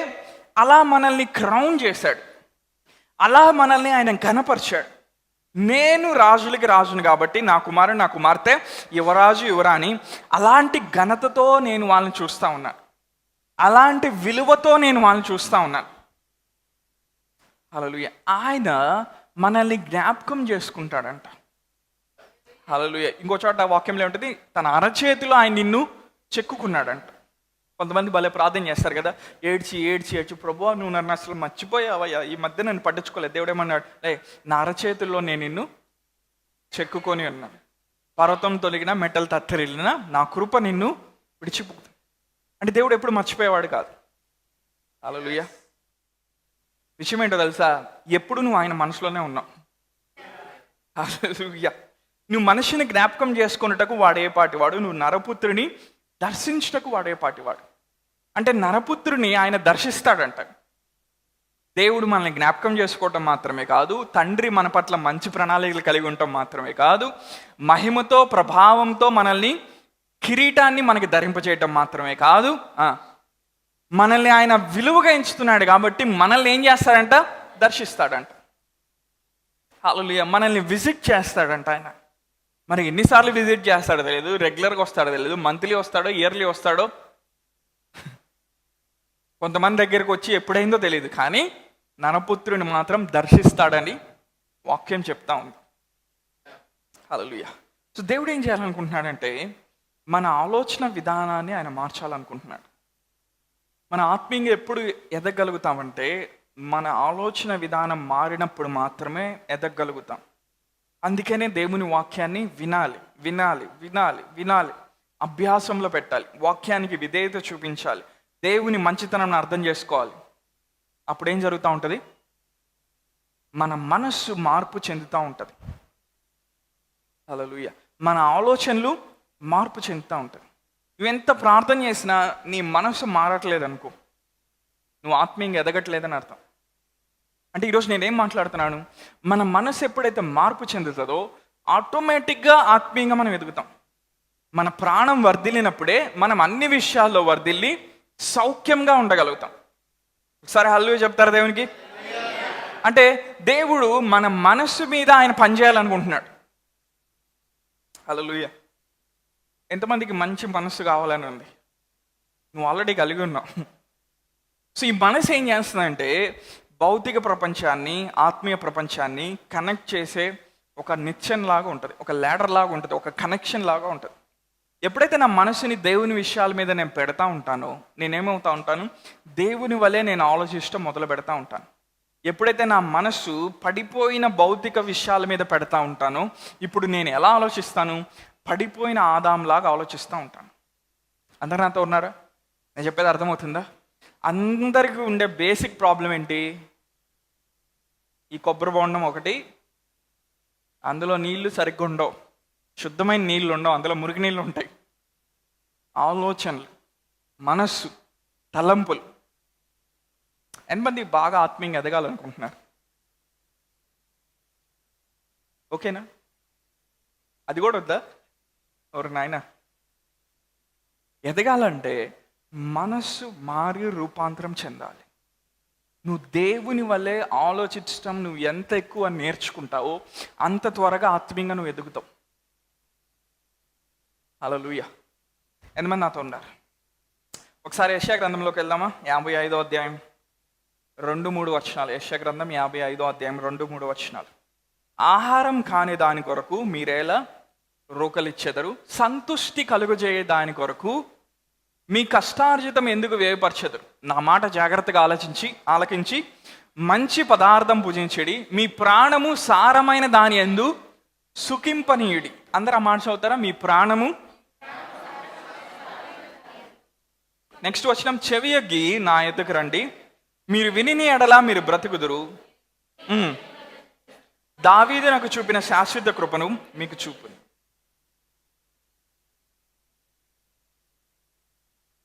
అలా మనల్ని క్రౌన్ చేశాడు, అలా మనల్ని ఆయన ఘనపరిచాడు. నేను రాజులకి రాజును కాబట్టి నా కుమారుడు నా కుమార్తె యువరాజు యువరాణి, అలాంటి ఘనతతో నేను వాళ్ళని చూస్తూ ఉన్నాను, అలాంటి విలువతో నేను వాళ్ళని చూస్తూ ఉన్నాను. హల్లెలూయా. ఆయన మనల్ని జ్ఞాపకం చేసుకుంటాడంట. హల్లెలూయా. ఇంకో చోట వాక్యంలో ఉంటుంది, తన అరచేతిలో ఆయన నిన్ను చెక్కుకున్నాడంట. కొంతమంది భలే ప్రార్థన చేస్తారు కదా, ఏడ్చి ఏడ్చి ఏడ్చి, ప్రభువా నువ్వు నన్ను అసలు మర్చిపోయావయ్యా, ఈ మధ్య నన్ను పట్టించుకోలేదు. దేవుడు ఏమన్నాడు? నా అరచేతుల్లో నేను నిన్ను చెక్కుకొని ఉన్నాను, పర్వతం తొలగిన మెట్టలు తత్తరిల్లిన నా కృప నిన్ను విడిచిపోతుంది. అంటే దేవుడు ఎప్పుడు మర్చిపోయేవాడు కాదు. హల్లెలూయా. విషయం ఏంటో తెలుసా? ఎప్పుడు నువ్వు ఆయన మనసులోనే ఉన్నావు. హల్లెలూయా. నువ్వు మనిషిని జ్ఞాపకం చేసుకున్నటకు వాడేపాటివాడు, నువ్వు నరపుత్రుని దర్శించుటకు వాడేపాటివాడు. అంటే నరపుత్రుని ఆయన దర్శిస్తాడంట. దేవుడు మనల్ని జ్ఞాపకం చేసుకోవటం మాత్రమే కాదు, తండ్రి మన పట్ల మంచి ప్రణాళికలు కలిగి ఉండటం మాత్రమే కాదు, మహిమతో ప్రభావంతో మనల్ని కిరీటాన్ని మనకి ధరింపచేయటం మాత్రమే కాదు, మనల్ని ఆయన విలువగా ఎంచుతున్నాడు కాబట్టి మనల్ని ఏం చేస్తాడంట? దర్శిస్తాడంట. హల్లెలూయా. మనల్ని విజిట్ చేస్తాడంట ఆయన. మరి ఎన్నిసార్లు విజిట్ చేస్తాడో తెలియదు, రెగ్యులర్గా వస్తాడో తెలియదు, మంత్లీ వస్తాడో ఇయర్లీ వస్తాడో, కొంతమంది దగ్గరికి వచ్చి ఎప్పుడైందో తెలియదు, కానీ నరపుత్రుని మాత్రం దర్శిస్తాడని వాక్యం చెప్తా ఉంది. హల్లెలూయా. సో దేవుడు ఏం చేయాలనుకుంటున్నాడంటే మన ఆలోచన విధానాన్ని ఆయన మార్చాలనుకుంటున్నాడు. మన ఆత్మీయంగా ఎప్పుడు ఎదగలుగుతామంటే మన ఆలోచన విధానం మారినప్పుడు మాత్రమే ఎదగలుగుతాం. అందుకనే దేవుని వాక్యాన్ని వినాలి వినాలి వినాలి వినాలి, అభ్యాసంలో పెట్టాలి, వాక్యానికి విధేయత చూపించాలి, దేవుని మంచితనం అర్థం చేసుకోవాలి. అప్పుడు ఏం జరుగుతూ ఉంటుంది? మన మనస్సు మార్పు చెందుతూ ఉంటుంది. హల్లెలూయా. మన ఆలోచనలు మార్పు చెందుతూ ఉంటుంది. నువ్వు ఎంత ప్రార్థన చేసినా నీ మనస్సు మారట్లేదు అనుకో, నువ్వు ఆత్మీయంగా ఎదగట్లేదని అర్థం. అంటే ఈరోజు నేనేం మాట్లాడుతున్నాను, మన మనసు ఎప్పుడైతే మార్పు చెందుతుందో ఆటోమేటిక్గా ఆత్మీయంగా మనం ఎదుగుతాం. మన ప్రాణం వర్ధిల్లినప్పుడే మనం అన్ని విషయాల్లో వర్ధిల్లి సౌఖ్యంగా ఉండగలుగుతాం. ఒకసారి హల్లెలూయా చెప్తారా దేవునికి? అంటే దేవుడు మన మనస్సు మీద ఆయన పనిచేయాలనుకుంటున్నాడు. హల్లెలూయా. ఎంతమందికి మంచి మనస్సు కావాలని ఉంది? నువ్వు ఆల్రెడీ కలిగి ఉన్నావు. సో ఈ మనసు ఏం చేస్తుందంటే భౌతిక ప్రపంచాన్ని ఆత్మీయ ప్రపంచాన్ని కనెక్ట్ చేసే ఒక నిచ్చెన లాగా ఉంటుంది, ఒక ల్యాడర్ లాగా ఉంటుంది, ఒక కనెక్షన్ లాగా ఉంటుంది. ఎప్పుడైతే నా మనసుని దేవుని విషయాల మీద నేను పెడతా ఉంటానో నేనేమవుతా ఉంటాను, దేవుని వలె నేను ఆలోచించడం మొదలు పెడతా ఉంటాను. ఎప్పుడైతే నా మనస్సు పడిపోయిన భౌతిక విషయాల మీద పెడతా ఉంటానో ఇప్పుడు నేను ఎలా ఆలోచిస్తాను? పడిపోయిన ఆదాంలాగా ఆలోచిస్తూ ఉంటాను. అందరు నాతో ఉన్నారా? నేను చెప్పేది అర్థమవుతుందా? అందరికీ ఉండే బేసిక్ ప్రాబ్లం ఏంటి? ఈ కొబ్బరి బొండం ఒకటి, అందులో నీళ్లు సరిగ్గా ఉండవు, శుద్ధమైన నీళ్ళు ఉండవు, అందులో మురికి నీళ్ళు ఉంటాయి. ఆలోచనలు, మనస్సు, తలంపులు. ఎంతమంది బాగా ఆత్మీయంగా ఎదగాలనుకుంటున్నారు? ఓకేనా? అది కూడా వద్దా? ఎవరు నాయన? ఎదగాలంటే మనస్సు మారి రూపాంతరం చెందాలి. నువ్వు దేవుని వల్లే ఆలోచించడం నువ్వు ఎంత ఎక్కువ నేర్చుకుంటావో అంత త్వరగా ఆత్మీయంగా నువ్వు ఎదుగుతావు. హల్లెలూయా. ఎంతమంది నాతో ఉన్నారు? ఒకసారి యెషయా గ్రంథంలోకి వెళ్దామా? 55వ అధ్యాయం 2-3 వచనాలు. యెషయా గ్రంథం 55వ అధ్యాయం 2-3 వచనాలు. ఆహారం కాని దాని కొరకు మీరేలా రోకలిచ్చెదరు, సంతుష్టి కలుగజేయ దాని కొరకు మీ కష్టార్జితం ఎందుకు వ్యయపరచెదరు? నా మాట జాగ్రత్తగా ఆలకించి మంచి పదార్థం భుజించడి, మీ ప్రాణము సారమైన దాని యందు సుఖింపనీయుడి. అందరూ ఆ మాట చదువుతారా? మీ ప్రాణము. నెక్స్ట్ వచనం, చెవియొగ్గి నా ఎద్దుకు రండి, మీరు విని ఎడలా మీరు బ్రతుకుదురు. దావీదు నాకు చూపిన శాశ్వత కృపను మీకు చూపును.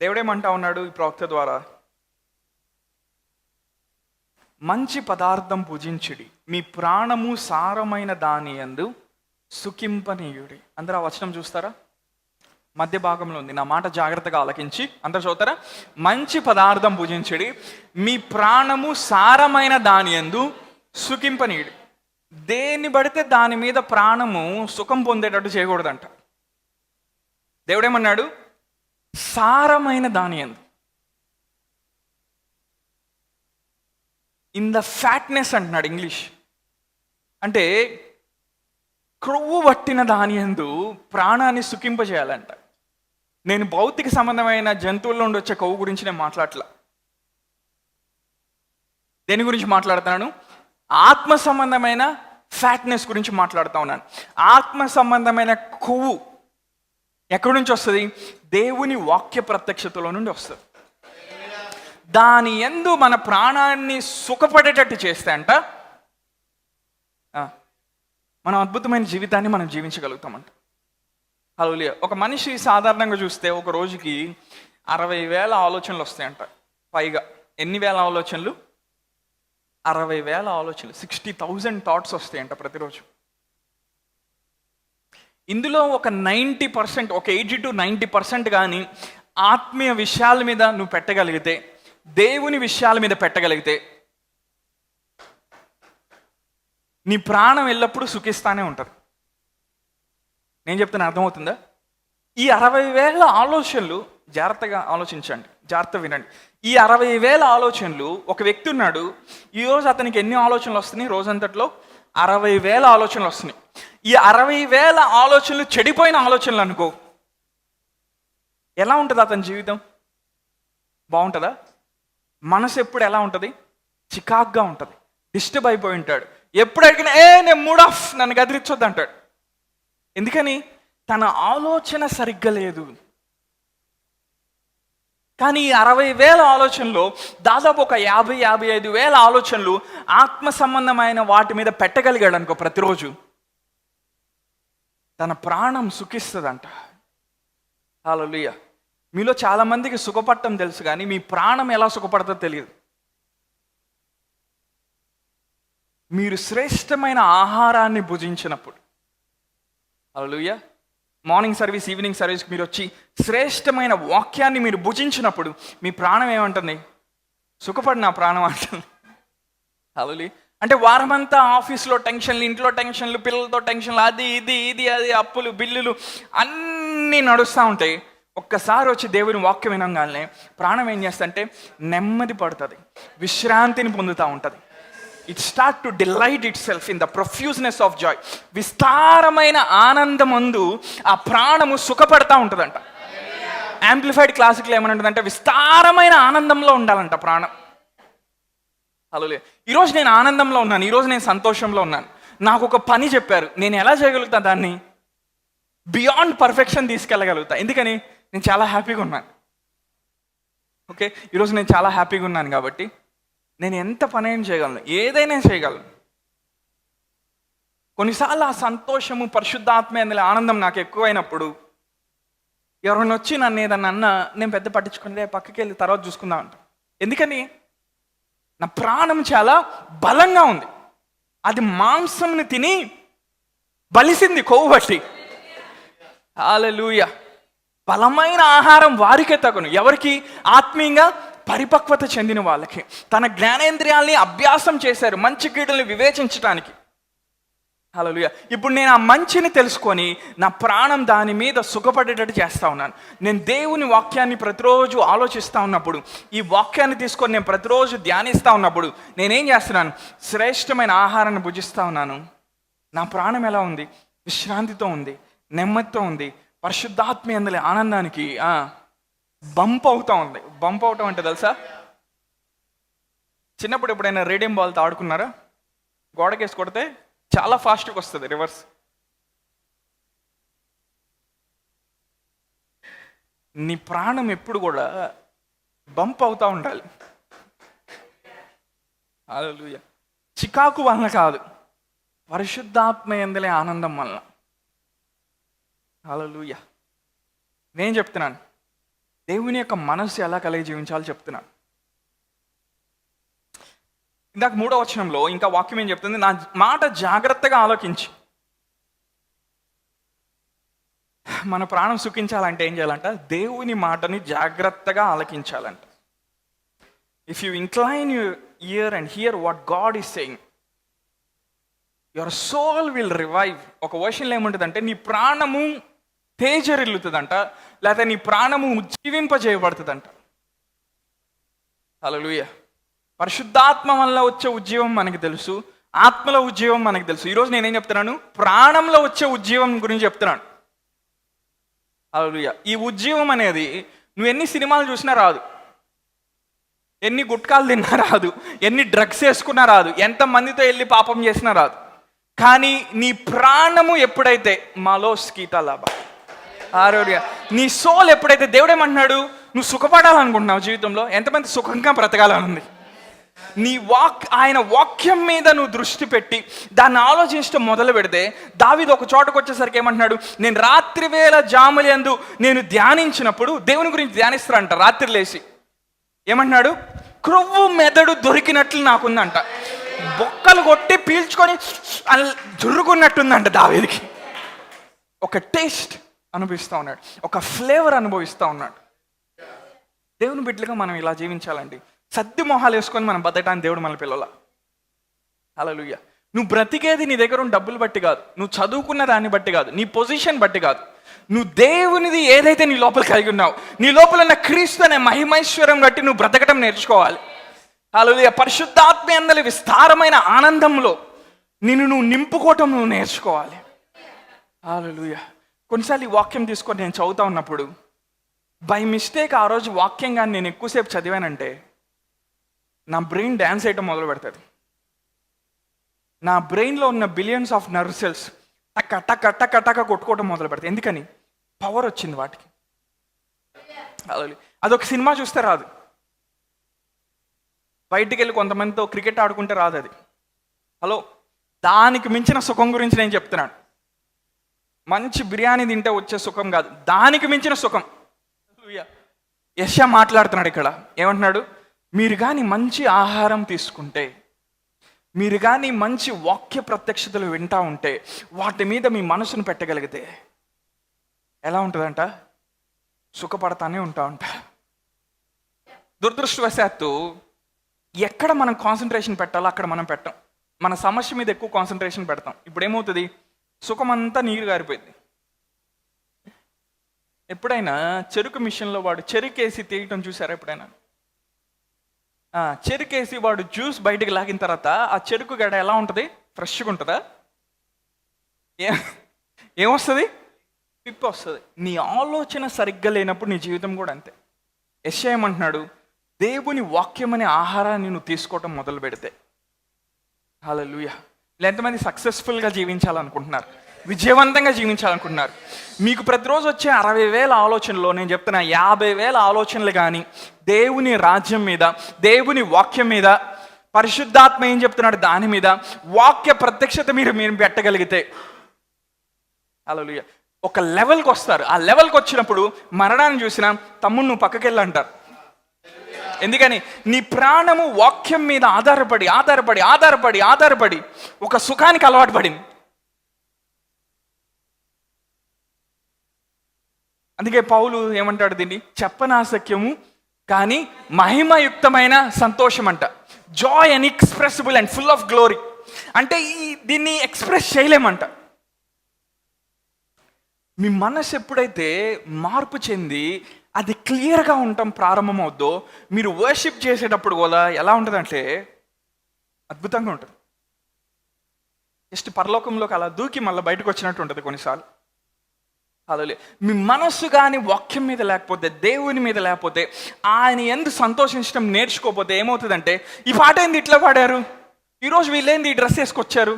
దేవుడేమంటా ఉన్నాడు ఈ ప్రవక్త ద్వారా? మంచి పదార్థం భుజించుడి, మీ ప్రాణము సారమైన దాని యందు సుఖింపనీయుడి. అందరూ ఆ వచనం చూస్తారా? మధ్య భాగంలో ఉంది. నా మాట జాగ్రత్తగా ఆలకించి అందరూ చదువుతారా? మంచి పదార్థం భుజించుడి, మీ ప్రాణము సారమైన దాని యందు సుఖింపనీయుడి. దేన్ని పడితే దాని మీద ప్రాణము సుఖం పొందేటట్టు చేయకూడదంట. దేవుడేమన్నాడు? సారమైన దాని యందు, ఇన్ ద ఫ్యాట్నెస్ అంటున్నాడు ఇంగ్లీష్. అంటే క్రొవ్వు పట్టిన దాని యందు ప్రాణాన్ని సుఖింపజేయాలంట. నేను భౌతిక సంబంధమైన జంతువుల్లో నుండి వచ్చే కొవ్వు గురించి నేను మాట్లాడట్లా. దేని గురించి మాట్లాడుతున్నాను? ఆత్మ సంబంధమైన ఫ్యాట్నెస్ గురించి మాట్లాడుతూ ఉన్నాను. ఆత్మ సంబంధమైన కొవ్వు ఎక్కడి నుంచి వస్తుంది? దేవుని వాక్య ప్రత్యక్షతలో నుండి వస్తుంది. దాని యందు మన ప్రాణాన్ని సుఖపడేటట్టు చేస్తే అంట మనం అద్భుతమైన జీవితాన్ని మనం జీవించగలుగుతామంట. హల్లెలూయా. ఒక మనిషి సాధారణంగా చూస్తే ఒక రోజుకి 60,000 ఆలోచనలు వస్తాయంట. పైగా ఎన్ని వేల ఆలోచనలు? 60,000 ఆలోచనలు, 60,000 థాట్స్ వస్తాయంట ప్రతిరోజు. ఇందులో ఒక 90%, ఒక 80-90% కానీ ఆత్మీయ విషయాల మీద నువ్వు పెట్టగలిగితే, దేవుని విషయాల మీద పెట్టగలిగితే నీ ప్రాణం ఎల్లప్పుడూ సుఖిస్తానే ఉంటుంది. నేను చెప్తున్నా అర్థమవుతుందా? ఈ 60,000 ఆలోచనలు జాగ్రత్తగా ఆలోచించండి, జాగ్రత్త వినండి. ఈ 60,000 ఆలోచనలు, ఒక వ్యక్తి ఉన్నాడు, ఈరోజు అతనికి ఎన్ని ఆలోచనలు వస్తున్నాయి? రోజంతట్లో 60,000 ఆలోచనలు వస్తున్నాయి. ఈ 60,000 ఆలోచనలు చెడిపోయిన ఆలోచనలు అనుకో, ఎలా ఉంటుంది అతని జీవితం? బాగుంటుందా? మనసు ఎప్పుడు ఎలా ఉంటుంది? చికాగ్గా ఉంటుంది, డిస్టర్బ్ అయిపోయి ఉంటాడు. ఎప్పుడు అడిగినా నేను మూడ్ ఆఫ్, నన్ను గదిరించొద్దు అంటాడు. ఎందుకని? తన ఆలోచన సరిగ్గా లేదు. కానీ ఈ 60,000 ఆలోచనలు దాదాపు ఒక 55,000 ఆలోచనలు ఆత్మ సంబంధమైన వాటి మీద పెట్టగలిగాడు అనుకో ప్రతిరోజు, తన ప్రాణం సుఖిస్తుందంట. హల్లెలూయా. మీలో చాలా మందికి సుఖపడటం తెలుసు, కానీ మీ ప్రాణం ఎలా సుఖపడుతుందో తెలియదు. మీరు శ్రేష్టమైన ఆహారాన్ని భుజించినప్పుడు, హల్లెలూయా, మార్నింగ్ సర్వీస్ ఈవినింగ్ సర్వీస్కి మీరు వచ్చి శ్రేష్టమైన వాక్యాన్ని మీరు భుజించినప్పుడు మీ ప్రాణం ఏమంటుంది? సుఖపడి నా ప్రాణం అంటుంది. హల్లెలూయా. అంటే వారమంతా ఆఫీస్లో టెన్షన్లు, ఇంట్లో టెన్షన్లు, పిల్లలతో టెన్షన్లు, అది ఇది అది అప్పులు బిల్లులు అన్నీ నడుస్తూ ఉంటాయి. ఒక్కసారి వచ్చి దేవుని వాక్యం వినగానే ప్రాణం ఏం చేస్తుందంటే నెమ్మది పడుతుంది, విశ్రాంతిని పొందుతూ ఉంటుంది. It start to delight itself in the profuseness of joy. విస్తారమైన ఆనందమందు ఆ ప్రాణము సుఖపడతా ఉంటుందంట. యాంప్లిఫైడ్ క్లాసిక్లో ఏమని ఉంటుందంటే విస్తారమైన ఆనందంలో ఉండాలంట ప్రాణం. హల్లెలూయా. ఈరోజు నేను ఆనందంలో ఉన్నాను, ఈరోజు నేను సంతోషంలో ఉన్నాను. నాకు ఒక పని చెప్పారు, నేను ఎలా చేయగలుగుతా? దాన్ని బియాండ్ పర్ఫెక్షన్ తీసుకెళ్ళగలుగుతా. ఎందుకని? నేను చాలా హ్యాపీగా ఉన్నాను. ఓకే, ఈరోజు నేను చాలా హ్యాపీగా ఉన్నాను కాబట్టి నేను ఎంత పని అయినా చేయగలను, ఏదైనా చేయగలను. కొన్నిసార్లు ఆ సంతోషము, పరిశుద్ధాత్మ అందులో ఆనందం నాకు ఎక్కువైనప్పుడు ఎవరైనా వచ్చి నన్ను ఏదన్నా అన్నా నేను పెద్ద పట్టించుకుని పక్కకి వెళ్ళి తర్వాత చూసుకుందాం అంట. ఎందుకని? నా ప్రాణం చాలా బలంగా ఉంది. అది మాంసంని తిని బలిసింది, కొవ్వు బట్టి. హల్లెలూయా. బలమైన ఆహారం వారికే తగును. ఎవరికి? ఆత్మీయంగా పరిపక్వత చెందిన వాళ్ళకి. తన జ్ఞానేంద్రియాల్ని అభ్యాసం చేశారు మంచి కీడుల్ని వివేచించడానికి. హల్లెలూయా. ఇప్పుడు నేను ఆ మంచిని తెలుసుకొని నా ప్రాణం దాని మీద సుఖపడేటట్టు చేస్తూ ఉన్నాను. నేను దేవుని వాక్యాన్ని ప్రతిరోజు ఆలోచిస్తూ ఉన్నప్పుడు, ఈ వాక్యాన్ని తీసుకొని నేను ప్రతిరోజు ధ్యానిస్తూ ఉన్నప్పుడు నేనేం చేస్తున్నాను? శ్రేష్టమైన ఆహారాన్ని భుజిస్తూ ఉన్నాను. నా ప్రాణం ఎలా ఉంది? విశ్రాంతితో ఉంది, నెమ్మదితో ఉంది, పరిశుద్ధాత్మ యందలి ఆనందానికి బంప్ అవుతా ఉంది. బంప్ అవటం అంటే తెలుసా? చిన్నప్పుడు ఎప్పుడైనా రేడియం బాల్తో ఆడుకున్నారా? గోడకేసి కొడితే చాలా ఫాస్ట్గా వస్తుంది రివర్స్. నీ ప్రాణం ఎప్పుడు కూడా బంప్ అవుతూ ఉండాలి. హల్లెలూయా. చికాకు వలన కాదు, పరిశుద్ధాత్మ యందలి ఆనందం వలన. హల్లెలూయా. నేను చెప్తున్నాను, దేవుని యొక్క మనస్సు ఎలా కలిగి జీవించాలో చెప్తున్నాను. ఇందాక 3వ వచనంలో ఇంకా వాక్యం ఏం చెప్తుంది? నా మాట జాగ్రత్తగా ఆలోకించి. మన ప్రాణం సుఖించాలంటే ఏం చేయాలంట? దేవుని మాటని జాగ్రత్తగా ఆలకించాలంట. If you incline your ear and hear what God is saying, your soul will revive. ఒక వర్షన్లో ఏముంటుందంటే నీ ప్రాణము తేజరిల్లుతుందంట, లేకపోతే నీ ప్రాణము ఉజ్జీవింపజేయబడుతుందంట. హల్లెలూయా. పరిశుద్ధాత్మ వల్ల వచ్చే ఉజ్జీవం మనకు తెలుసు, ఆత్మలో ఉజ్జీవం మనకు తెలుసు. ఈరోజు నేనేం చెప్తున్నాను? ప్రాణంలో వచ్చే ఉజ్జీవం గురించి చెప్తున్నాను. హల్లెలూయా. ఈ ఉజ్జీవం అనేది నువ్వు ఎన్ని సినిమాలు చూసినా రాదు, ఎన్ని గుట్కాలు తిన్నా రాదు, ఎన్ని డ్రగ్స్ వేసుకున్నా రాదు, ఎంతమందితో వెళ్ళి పాపం చేసినా రాదు. కానీ నీ ప్రాణము ఎప్పుడైతే మాలో స్కీతా లాభ ఆరోగ్య, నీ సోల్ ఎప్పుడైతే, దేవుడేమంటున్నాడు? నువ్వు సుఖపడాలనుకుంటున్నావు జీవితంలో, ఎంతమంది సుఖంగా బ్రతకాలనుంది? నీ ఆయన వాక్యం మీద నువ్వు దృష్టి పెట్టి దాన్ని ఆలోచించడం మొదలు పెడితే, దావీదు ఒక చోటకు వచ్చేసరికి ఏమంటున్నాడు? నేను రాత్రి వేళ జాములందు నేను ధ్యానించినప్పుడు, దేవుని గురించి ధ్యానిస్తారంట రాత్రి లేచి. ఏమంటున్నాడు? క్రొవ్వు మెదడు దొరికినట్లు నాకుందంట. బొక్కలు కొట్టి పీల్చుకొని జుర్రుకున్నట్టుందంట దావీదుకి. ఒక టేస్ట్ అనుభవిస్తూ ఉన్నాడు, ఒక ఫ్లేవర్ అనుభవిస్తూ ఉన్నాడు. దేవుని బిడ్డలుగా మనం ఇలా జీవించాలండి. సద్ది మొహాలు వేసుకొని మనం బతకడానికి దేవుడు మన పిల్లల. హల్లెలూయా. నువ్వు బ్రతికేది నీ దగ్గర ఉన్న డబ్బులు బట్టి కాదు, నువ్వు చదువుకున్న దాన్ని బట్టి కాదు, నీ పొజిషన్ బట్టి కాదు. నువ్వు దేవునిది ఏదైతే నీ లోపల కలిగి ఉన్నావు, నీ లోపల ఉన్న క్రీస్తు అనే మహిమైశ్వరం బట్టి నువ్వు బ్రతకటం నేర్చుకోవాలి. హల్లెలూయా. పరిశుద్ధాత్మ యందలి విస్తారమైన ఆనందంలో నిన్ను నువ్వు నింపుకోవటం నువ్వు నేర్చుకోవాలి. హల్లెలూయా. కొన్నిసార్లు ఈ వాక్యం తీసుకొని నేను చదువుతా ఉన్నప్పుడు బై మిస్టేక్ ఆ రోజు వాక్యం కానీ నేను ఎక్కువసేపు చదివానంటే నా బ్రెయిన్ డ్యాన్స్ చేయటం మొదలు పెడుతుంది. నా బ్రెయిన్లో ఉన్న బిలియన్స్ ఆఫ్ నర్వ్ సెల్స్ టక్క టక్క టక్క టక్క కొట్టుకోవటం మొదలు పెడతాయి. ఎందుకని? పవర్ వచ్చింది వాటికి. అదొక సినిమా చూస్తే రాదు. బయటికి వెళ్ళి కొంతమందితో క్రికెట్ ఆడుకుంటే రాదు అది. హలో, దానికి మించిన సుఖం గురించి నేను చెప్తున్నాను. మంచి బిర్యానీ తింటే వచ్చే సుఖం కాదు, దానికి మించిన సుఖం. యెషయా మాట్లాడుతున్నాడు ఇక్కడ, ఏమంటున్నాడు? మీరు కానీ మంచి ఆహారం తీసుకుంటే, మీరు కానీ మంచి వాక్య ప్రత్యక్షతలు వింటా ఉంటే, వాటి మీద మీ మనసును పెట్టగలిగితే ఎలా ఉంటుందంట? సుఖపడతానే ఉంటా. దురదృష్టవశాత్తు ఎక్కడ మనం కాన్సన్ట్రేషన్ పెట్టాలో అక్కడ మనం పెట్టాం. మన సమస్య మీద ఎక్కువ కాన్సన్ట్రేషన్ పెడతాం. ఇప్పుడు ఏమవుతుంది? సుఖమంతా నీరు గారిపోయింది. ఎప్పుడైనా చెరుకు మిషన్లో వాడు చెరుకేసి తీయటం చూసారా ఎప్పుడైనా? చెరుకేసి వాడు జ్యూస్ బయటకు లాగిన తర్వాత ఆ చెరుకు గడ ఎలా ఉంటుంది? ఫ్రెష్గా ఉంటుందా? ఏమొస్తుంది? పిప్పి వస్తుంది. నీ ఆలోచన సరిగ్గా లేనప్పుడు నీ జీవితం కూడా అంతే. యెషయా ఏమంటున్నాడు? దేవుని వాక్యం అనే ఆహారాన్ని నువ్వు తీసుకోవటం మొదలు పెడితే, హల్లెలూయా. ఎంతమంది సక్సెస్ఫుల్గా జీవించాలనుకుంటున్నారు, విజయవంతంగా జీవించాలనుకుంటున్నారు? మీకు ప్రతిరోజు వచ్చే 60,000 ఆలోచనలో నేను చెప్తున్నా 50,000 ఆలోచనలు కానీ దేవుని రాజ్యం మీద, దేవుని వాక్యం మీద, పరిశుద్ధాత్మ ఏం చెప్తున్నాడు దాని మీద, వాక్య ప్రత్యక్షత మీరు పెట్టగలిగితే, హల్లెలూయా, ఒక లెవెల్కి వస్తారు. ఆ లెవెల్కి వచ్చినప్పుడు మరణాన్ని చూసినా తమ్ముడు నువ్వు పక్కకి వెళ్ళి అంటారు. ఎందుకని? నీ ప్రాణము వాక్యం మీద ఆధారపడి ఆధారపడి ఆధారపడి ఆధారపడి ఒక సుఖానికి అలవాటు పడింది. అందుకే పౌలు ఏమంటాడు? దీన్ని చెప్పనాశక్యము కానీ మహిమయుక్తమైన సంతోషం అంట. Joy unexpressible and full of glory. అంటే దీన్ని ఎక్స్ప్రెస్ చేయలేమంట. మీ మనసు ఎప్పుడైతే మార్పు చెంది అది క్లియర్గా ఉండటం ప్రారంభమవుద్దో, మీరు వర్షిప్ చేసేటప్పుడు కూడా ఎలా ఉంటుందంటే అద్భుతంగా ఉంటుంది. జస్ట్ పరలోకంలోకి అలా దూకి మళ్ళీ బయటకు వచ్చినట్టు ఉంటుంది కొన్నిసార్లు. అదే మీ మనస్సు కానీ వాక్యం మీద లేకపోతే, దేవుని మీద లేకపోతే, ఆయన యందు సంతోషించడం నేర్చుకోకపోతే ఏమవుతుందంటే, ఈ పాట ఏంది ఇట్లా పాడారు, ఈరోజు వీళ్ళేంది ఈ డ్రెస్ వేసుకొచ్చారు,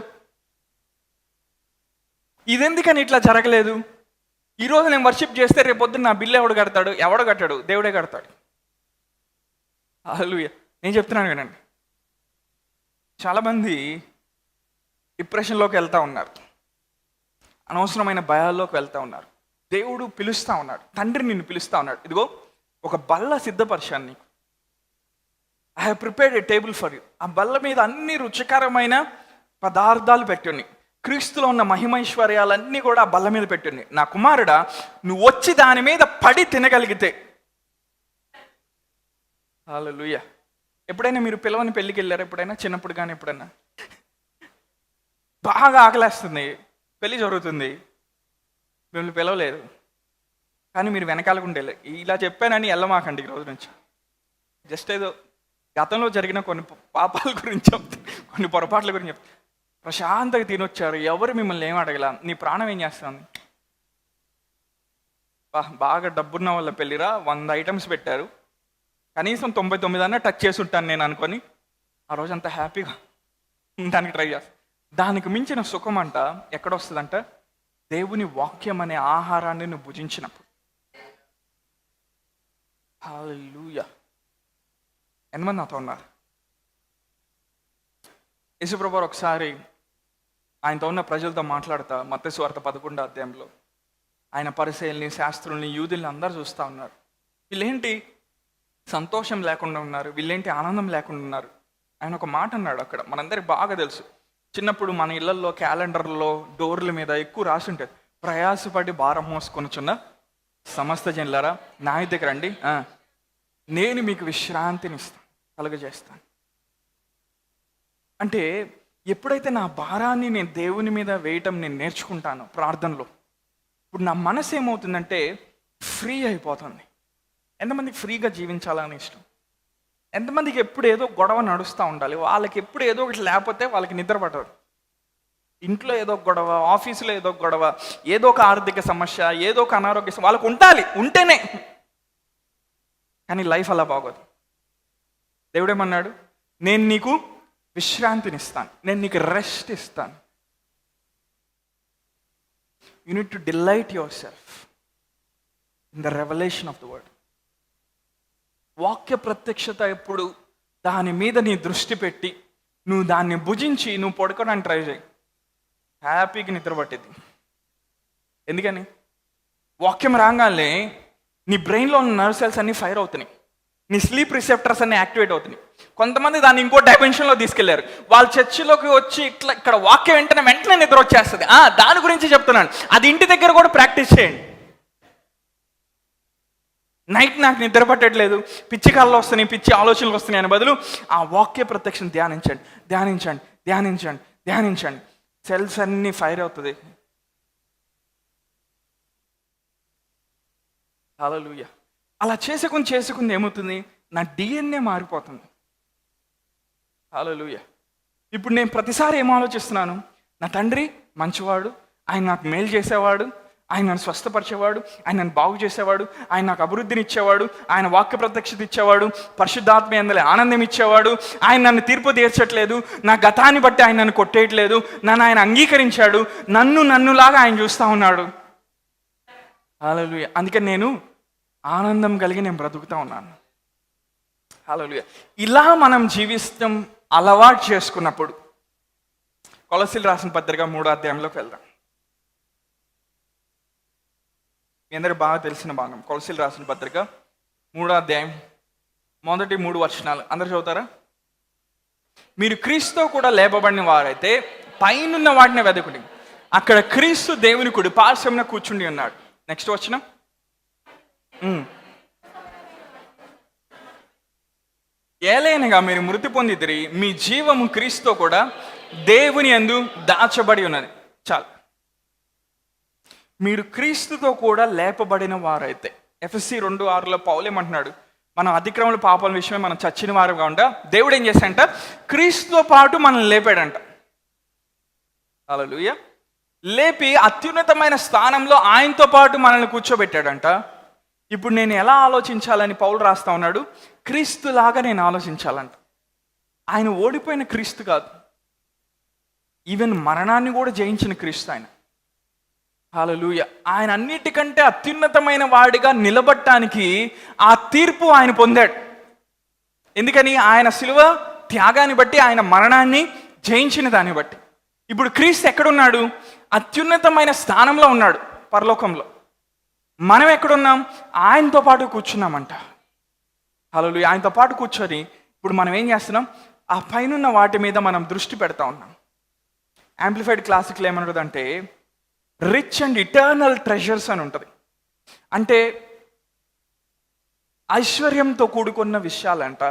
ఇదెందుకని ఇట్లా జరగలేదు, ఈరోజు నేను వర్షిప్ చేస్తే రేపు పొద్దున్న నా బిల్లు ఎవడు కడతాడు? ఎవడు కట్టాడు? దేవుడే కడతాడు. హల్లెలూయా. నేను చెప్తున్నాను వినండి, చాలామంది డిప్రెషన్లోకి వెళ్తూ ఉన్నారు, అనవసరమైన భయాల్లోకి వెళ్తూ ఉన్నారు. దేవుడు పిలుస్తూ ఉన్నాడు, తండ్రి నిన్ను పిలుస్తూ ఉన్నాడు. ఇదిగో ఒక బల్ల సిద్ధపరిచాను నీకు, I have prepared A table for you. ఆ బల్ల మీద అన్ని రుచికరమైన పదార్థాలు పెట్టుని, క్రీస్తులో ఉన్న మహిమైశ్వర్యాలన్నీ కూడా ఆ బల్ల మీద పెట్టుని. నా కుమారుడా, నువ్వు వచ్చి దాని మీద పడి తినగలిగితే. హల్లెలూయా. ఎప్పుడైనా మీరు పిల్లవని పెళ్ళికి వెళ్ళారా? ఎప్పుడైనా చిన్నప్పుడు కానీ ఎప్పుడైనా? బాగా ఆకలేస్తుంది, పెళ్ళి జరుగుతుంది, మిమ్మల్ని పిలవలేదు, కానీ మీరు వెనకాలకుండా వెళ్ళారు. ఇలా చెప్పానని వెళ్ళమాకండి ఈ రోజు నుంచి. జస్ట్ ఏదో గతంలో జరిగిన కొన్ని పాపాల గురించి చెప్తే, కొన్ని పొరపాట్ల గురించి చెప్తే, ప్రశాంతంగా తినొచ్చారు, ఎవరు మిమ్మల్ని ఏం అడగల, నీ ప్రాణం ఏం చేస్తుంది? బాగా డబ్బున్న వాళ్ళ పెళ్ళిరా, 100 ఐటమ్స్ పెట్టారు, కనీసం 99 అన్నా టచ్ చేసి ఉంటాను నేను అనుకొని ఆ రోజు అంత హ్యాపీగా దానికి ట్రై చేస్తాను. దానికి మించిన సుఖం అంట ఎక్కడొస్తుందంట? దేవుని వాక్యం అనే ఆహారాన్ని నువ్వు భుజించినప్పుడు. హల్లెలూయా. ఎంతమంది నాతో ఉన్నారు? యేసుప్రభువు ఒకసారి ఆయనతో ఉన్న ప్రజలతో మాట్లాడుతా, మత్తయి సువార్త 11వ అధ్యాయంలో ఆయన పరిసయ్యుల్ని, శాస్త్రుల్ని, యూదుల్ని అందరూ చూస్తూ ఉన్నారు. వీళ్ళేంటి సంతోషం లేకుండా ఉన్నారు, వీళ్ళేంటి ఆనందం లేకుండా ఉన్నారు. ఆయన ఒక మాట అన్నాడు అక్కడ, మనందరికి బాగా తెలుసు. చిన్నప్పుడు మన ఇళ్లలో క్యాలెండర్లో డోర్ల మీద ఎక్కువ రాసి ఉంటుంది, ప్రయాసపడి భారం మోసుకొనుచున్న సమస్త జనులారా నా దగ్గర రండి, నేను మీకు విశ్రాంతిని ఇస్తాను, కలుగజేస్తాను. అంటే ఎప్పుడైతే నా భారాన్ని నేను దేవుని మీద వేయటం నేను నేర్చుకుంటాను ప్రార్థనలో, ఇప్పుడు నా మనసు ఏమవుతుందంటే ఫ్రీ అయిపోతుంది. ఎంతమందికి ఫ్రీగా జీవించాలని ఇష్టం? ఎంతమందికి ఎప్పుడు ఏదో గొడవ నడుస్తూ ఉండాలి, వాళ్ళకి ఎప్పుడు ఏదో ఒకటి లేకపోతే వాళ్ళకి నిద్ర పట్టదు. ఇంట్లో ఏదో గొడవ, ఆఫీసులో ఏదో గొడవ, ఏదో ఒక ఆర్థిక సమస్య, ఏదో ఒక అనారోగ్య సమస్య, వాళ్ళకు ఉండాలి, ఉంటేనే. కానీ లైఫ్ అలా బాగోదు. దేవుడేమన్నాడు? నేను నీకు విశ్రాంతిని ఇస్తాను, నేను నీకు రెస్ట్ ఇస్తాను. You need to delight your self in the revolution of the word. వాక్య ప్రత్యక్షత ఎప్పుడు దాని మీద నీ దృష్టి పెట్టి నువ్వు దాన్ని భుజించి నువ్వు పడుకోవడానికి ట్రై చేయి, హ్యాపీగా నిద్ర పట్టింది. ఎందుకని? వాక్యం రాగానే నీ బ్రెయిన్లో ఉన్న నర్వ్ సెల్స్ అన్నీ ఫైర్ అవుతున్నాయి, నీ స్లీప్ రిసెప్టర్స్ అన్నీ యాక్టివేట్ అవుతున్నాయి. కొంతమంది దాన్ని ఇంకో డైమెన్షన్లో తీసుకెళ్లారు. వాళ్ళ చర్చిలోకి వచ్చి ఇట్లా ఇక్కడ వాక్యం వెంటనే నిద్ర వచ్చేస్తుంది. దాని గురించి చెప్తున్నాను. అది ఇంటి దగ్గర కూడా ప్రాక్టీస్ చేయండి. నైట్ నాకు నిద్ర పట్టట్లేదు, పిచ్చి కళ్ళు వస్తున్నాయి, పిచ్చి ఆలోచనలు వస్తున్నాయి అని బదులు ఆ వాక్య ప్రత్యక్షను ధ్యానించండి, ధ్యానించండి, ధ్యానించండి, ధ్యానించండి. సెల్స్ అన్నీ ఫైర్ అవుతుంది. హల్లెలూయా. అలా చేసుకుని ఏమవుతుంది? నా డిఎన్ఏ మారిపోతుంది. హల్లెలూయా. ఇప్పుడు నేను ప్రతిసారి ఏం ఆలోచిస్తున్నాను? నా తండ్రి మంచివాడు, ఆయన నాకు మేలు చేసేవాడు, ఆయన నన్ను స్వస్థపరిచేవాడు, ఆయన నన్ను బాగు చేసేవాడు, ఆయన నాకు అభివృద్ధిని ఇచ్చేవాడు, ఆయన వాక్య ప్రత్యక్షత ఇచ్చేవాడు, పరిశుద్ధాత్మ యందలి ఆనందం ఇచ్చేవాడు, ఆయన నన్ను తీర్పు తీర్చట్లేదు, నా గతాన్ని బట్టి ఆయన నన్ను కొట్టేయట్లేదు, నన్ను ఆయన అంగీకరించాడు, నన్నులాగా ఆయన చూస్తూ ఉన్నాడు. హల్లెలూయా. అందుకని నేను ఆనందం కలిగి నేను బ్రతుకుతా ఉన్నాను. హల్లెలూయా. ఇలా మనం జీవితం అలవాటు చేసుకున్నప్పుడు కొలస్సీలు రాసిన పత్రిక 3వ అధ్యాయంలోకి వెళ్దాం. మీ అందరికి బాగా తెలిసిన భాగం కొలస్సీలు రాసిన పత్రిక 3వ అధ్యాయం మొదటి 3 వచనాలు అందరు చదువుతారా? మీరు క్రీస్తుతో కూడా లేపబడిన వారైతే పైనున్న వాటిని వెదకుడి, అక్కడ క్రీస్తు దేవుని కుడి పార్శ్వమున కూర్చుండి ఉన్నాడు. నెక్స్ట్ వచనం. ఏలైనగా మీరు మృతి పొందితిరి, మీ జీవము క్రీస్తుతో కూడా దేవుని యందు దాచబడి ఉన్నది. చాలు. మీరు క్రీస్తుతో కూడా లేపబడిన వారైతే, ఎఫెసీ 2:6 పౌలేమంటున్నాడు, మనం అతిక్రమణ పాపాల విషయమే మనం చచ్చిన వారుగా ఉండ దేవుడు ఏం చేశాడంట? క్రీస్తుతో పాటు మనల్ని లేపాడంట. హల్లెలూయా. లేపి అత్యున్నతమైన స్థానంలో ఆయనతో పాటు మనల్ని కూర్చోబెట్టాడంట. ఇప్పుడు నేను ఎలా ఆలోచించాలని పౌలు రాస్తా ఉన్నాడు? క్రీస్తులాగా నేను ఆలోచించాలంట. ఆయన ఓడిపోయిన క్రీస్తు కాదు, ఈవెన్ మరణాన్ని కూడా జయించిన క్రీస్తు ఆయన. హల్లెలూయా. ఆయన అన్నిటికంటే అత్యున్నతమైన వాడిగా నిలబడటానికి ఆ తీర్పు ఆయన పొందాడు. ఎందుకని? ఆయన శిలువ త్యాగాన్ని బట్టి, ఆయన మరణాన్ని జయించిన దాన్ని బట్టి. ఇప్పుడు క్రీస్తు ఎక్కడున్నాడు? అత్యున్నతమైన స్థానంలో ఉన్నాడు, పరలోకంలో. మనం ఎక్కడున్నాం? ఆయనతో పాటు కూర్చున్నామంట. హల్లెలూయా. ఆయనతో పాటు కూర్చొని ఇప్పుడు మనం ఏం చేస్తున్నాం? ఆ పైనున్న వాటి మీద మనం దృష్టి పెడతా ఉన్నాం. యాంప్లిఫైడ్ క్లాసిక్లో ఏమనుంటుందంటే రిచ్ అండ్ ఇటర్నల్ ట్రెజర్స్ అని ఉంటుంది. అంటే ఐశ్వర్యంతో కూడుకున్న విషయాలంట,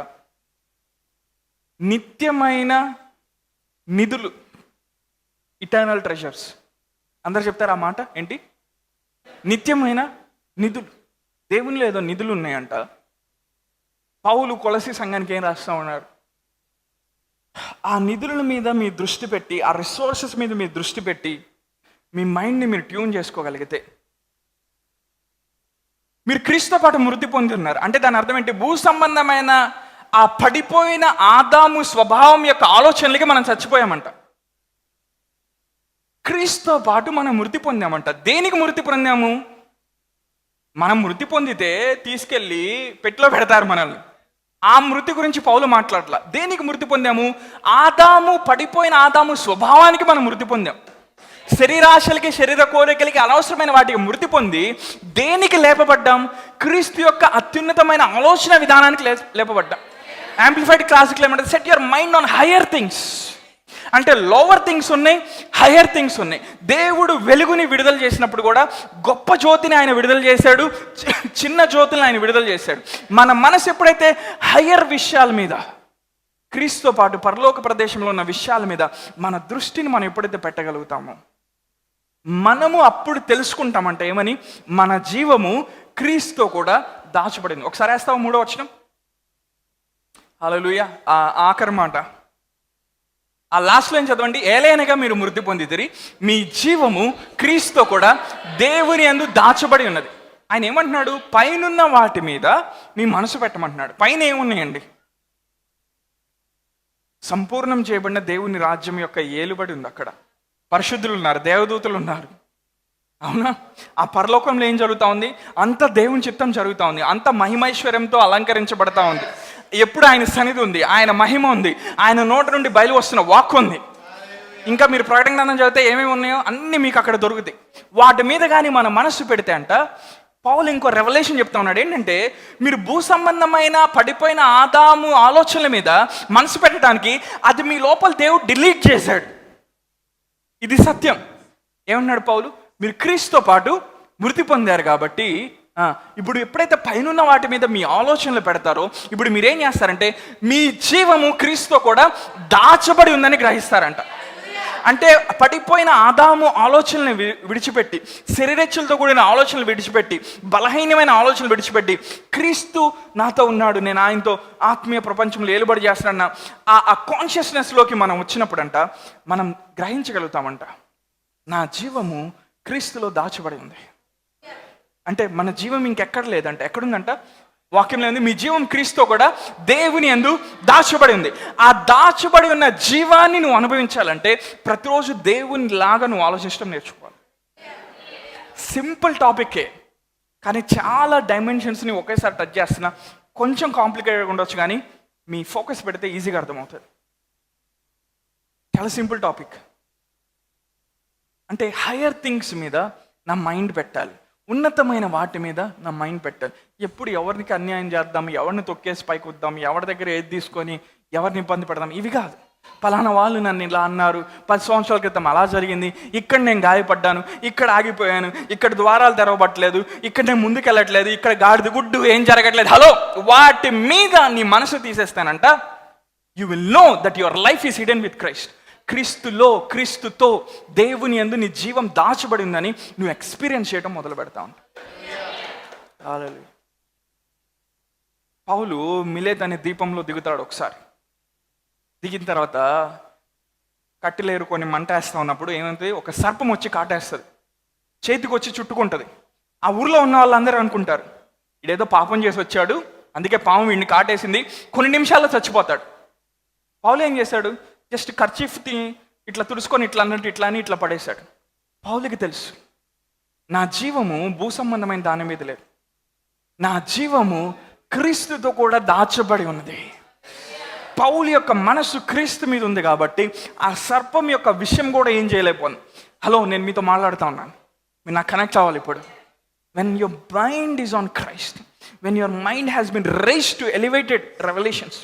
నిత్యమైన నిధులు, ఇటర్నల్ ట్రెజర్స్. అందరు చెప్తారు ఆ మాట ఏంటి? నిత్యమైన నిధులు. దేవునిలో ఏదో నిధులు ఉన్నాయంట. పౌలు కొలసీ సంఘానికి ఏం రాస్తా ఉన్నారు? ఆ నిధుల మీద మీ దృష్టి పెట్టి, ఆ రిసోర్సెస్ మీద మీ దృష్టి పెట్టి మీ మైండ్ని మీరు ట్యూన్ చేసుకోగలిగితే మీరు క్రీస్తుతో పాటు మృతి పొంది ఉన్నారు. అంటే దాని అర్థం ఏంటి? భూ సంబంధమైన ఆ పడిపోయిన ఆదాము స్వభావం యొక్క ఆలోచనలకి మనం చచ్చిపోయామంట. క్రీస్తుతో పాటు మనం మృతి పొందామంట. దేనికి మృతి పొందాము? మనం మృతి పొందితే తీసుకెళ్ళి పెట్టిలో పెడతారు మనల్ని. ఆ మృతి గురించి పౌలు మాట్లాడలా. దేనికి మృతి పొందాము? ఆదాము, పడిపోయిన ఆదాము స్వభావానికి మనం మృతి పొందాం. శరీరాశలకి, శరీర కోరికలకి, అనవసరమైన వాటికి మృతి పొంది దేనికి లేపబడ్డాం? క్రీస్తు యొక్క అత్యున్నతమైన ఆలోచన విధానానికి లేపబడ్డాం. యాంప్లిఫైడ్ క్లాసిక్లో ఏమంటే set your mind on higher things. అంటే లోవర్ థింగ్స్ ఉన్నాయి, హయ్యర్ థింగ్స్ ఉన్నాయి. దేవుడు వెలుగుని విడుదల చేసినప్పుడు కూడా గొప్ప జ్యోతిని ఆయన విడుదల చేశాడు, చిన్న జ్యోతిని ఆయన విడుదల చేశాడు. మన మనసు ఎప్పుడైతే హయ్యర్ విషయాల మీద, క్రీస్తుతో పాటు పరలోక ప్రదేశంలో ఉన్న విషయాల మీద మన దృష్టిని మనం ఎప్పుడైతే పెట్టగలుగుతామో మనము అప్పుడు తెలుసుకుంటామంట ఏమని? మన జీవము క్రీస్తుతో కూడా దాచబడింది. ఒకసారి వేస్తావు 3వ వచనం. హల్లెలూయా. ఆఖరి మాట ఆ లాస్ట్లో ఏం చదవండి? ఏలైనగా మీరు మృతి పొందితిరి, మీ జీవము క్రీస్తుతో కూడా దేవుని యందు దాచబడి ఉన్నది. ఆయన ఏమంటున్నాడు? పైనున్న వాటి మీద మీ మనసు పెట్టమంటున్నాడు. పైన ఏమున్నాయండి? సంపూర్ణం చేయబడిన దేవుని రాజ్యం యొక్క ఏలుబడి ఉంది. అక్కడ పరిశుద్ధులు ఉన్నారు, దేవదూతలు ఉన్నారు. అవునా? ఆ పరలోకంలో ఏం జరుగుతూ ఉంది? అంత దేవుని చిత్తం జరుగుతూ ఉంది, అంత మహిమైశ్వర్యంతో అలంకరించబడతా ఉంది. ఎప్పుడు ఆయన సన్నిధి ఉంది, ఆయన మహిమ ఉంది, ఆయన నోట నుండి బయలు వస్తున్న వాక్ ఉంది. ఇంకా మీరు ప్రకటన గ్రంథం చదివితే ఏమేమి ఉన్నాయో అన్నీ మీకు అక్కడ దొరుకుతాయి. వాటి మీద కానీ మన మనస్సు పెడితే అంట, పౌలు ఇంకో రెవల్యూషన్ చెప్తా ఉన్నాడు. ఏంటంటే, మీరు భూ సంబంధమైన పడిపోయిన ఆదాము ఆలోచనల మీద మనసు పెట్టడానికి అది మీ లోపల దేవుడు డిలీట్ చేశాడు. ఇది సత్యం. ఏమన్నాడు పౌలు? మీరు క్రీస్తుతో పాటు మృతి పొందారు కాబట్టి ఇప్పుడు ఎప్పుడైతే పైనున్న వాటి మీద మీ ఆలోచనలు పెడతారో, ఇప్పుడు మీరేం చేస్తారంటే మీ జీవము క్రీస్తుతో కూడా దాచబడి ఉందని గ్రహిస్తారంట. అంటే పడిపోయిన ఆదాము ఆలోచనలు విడిచిపెట్టి, శరీరేచ్ఛలతో కూడిన ఆలోచనలు విడిచిపెట్టి, బలహీనమైన ఆలోచనలు విడిచిపెట్టి, క్రీస్తు నాతో ఉన్నాడు, నేను ఆయనతో ఆత్మీయ ప్రపంచంలో ఏలుబడి చేస్తానన్న ఆ కాన్షియస్నెస్లోకి మనం వచ్చినప్పుడంట మనం గ్రహించగలుగుతామంట, నా జీవము క్రీస్తులో దాచబడి ఉంది. అంటే మన జీవం ఇంకెక్కడ లేదంట. ఎక్కడుందంట? వాక్యంలో ఉంది, మీ జీవం క్రీస్తుతో కూడా దేవుని యందు దాచబడి ఉంది. ఆ దాచబడి ఉన్న జీవాన్ని నువ్వు అనుభవించాలంటే ప్రతిరోజు దేవుని లాగా నువ్వు ఆలోచించడం నేర్చుకోవాలి. సింపుల్ టాపిక్కే, కానీ చాలా డైమెన్షన్స్ని ఒకేసారి టచ్ చేస్తున్నా. కొంచెం కాంప్లికేటెడ్ ఉండొచ్చు, కానీ మీ ఫోకస్ పెడితే ఈజీగా అర్థమవుతుంది. చాలా సింపుల్ టాపిక్. అంటే హయ్యర్ థింగ్స్ మీద నా మైండ్ పెట్టాలి, ఉన్నతమైన వాటి మీద నా మైండ్ పెట్టాలి. ఎప్పుడు ఎవరికి అన్యాయం చేద్దాం, ఎవరిని తొక్కేసి పైకి వద్దాం, ఎవరి దగ్గర ఏది తీసుకొని ఎవరిని ఇబ్బంది పెడదాం, ఇవి కాదు. పలానా వాళ్ళు నన్ను ఇలా అన్నారు, 10 సంవత్సరాల క్రితం అలా జరిగింది, ఇక్కడ నేను గాయపడ్డాను, ఇక్కడ ఆగిపోయాను, ఇక్కడ ద్వారాలు తెరవబట్టలేదు, ఇక్కడ నేను ముందుకు వెళ్ళట్లేదు, ఇక్కడ గాడిద గుడ్డు ఏం జరగట్లేదు. హలో, వాటి మీద నీ మనసు తీసేస్తానంట, you will know that your life is hidden with Christ. క్రీస్తుతో దేవుని యందు నీ జీవం దాచబడి ఉందని నువ్వు ఎక్స్పీరియన్స్ చేయడం మొదలు పెడతా ఉంటావు. పౌలు మిలేత్ అనే దీపంలో దిగుతాడు. ఒకసారి దిగిన తర్వాత కట్టెలేరుకొని మంట వేస్తా ఉన్నప్పుడు ఏమైంది, ఒక సర్పం వచ్చి కాటేస్తుంది, చేతికి వచ్చి చుట్టుకుంటుంది. ఆ ఊర్లో ఉన్న వాళ్ళందరూ అనుకుంటారు, ఇదేదో పాపం చేసి వచ్చాడు, అందుకే పాము వీడిని కాటేసింది, కొన్ని నిమిషాల్లో చచ్చిపోతాడు. పౌలు ఏం చేశాడు? జస్ట్ కర్చీఫ్ని ఇట్లా తుడుచుకొని ఇట్లా అన్నట్టు ఇట్లా అని ఇట్లా పడేశాడు. పౌలుకి తెలుసు, నా జీవము భూ సంబంధమైన దాని మీద లేదు, నా జీవము క్రీస్తుతో కూడా దాచబడి ఉన్నది. పౌలు యొక్క మనసు క్రీస్తు మీద ఉంది కాబట్టి ఆ సర్పం యొక్క విషయం కూడా ఏం చేయలేకపోయింది. హలో, నేను మీతో మాట్లాడుతూ ఉన్నాను, మీరు నాకు కనెక్ట్ అవ్వాలి. ఇప్పుడు when your mind is on Christ, when your mind has been raised to elevated revolutions,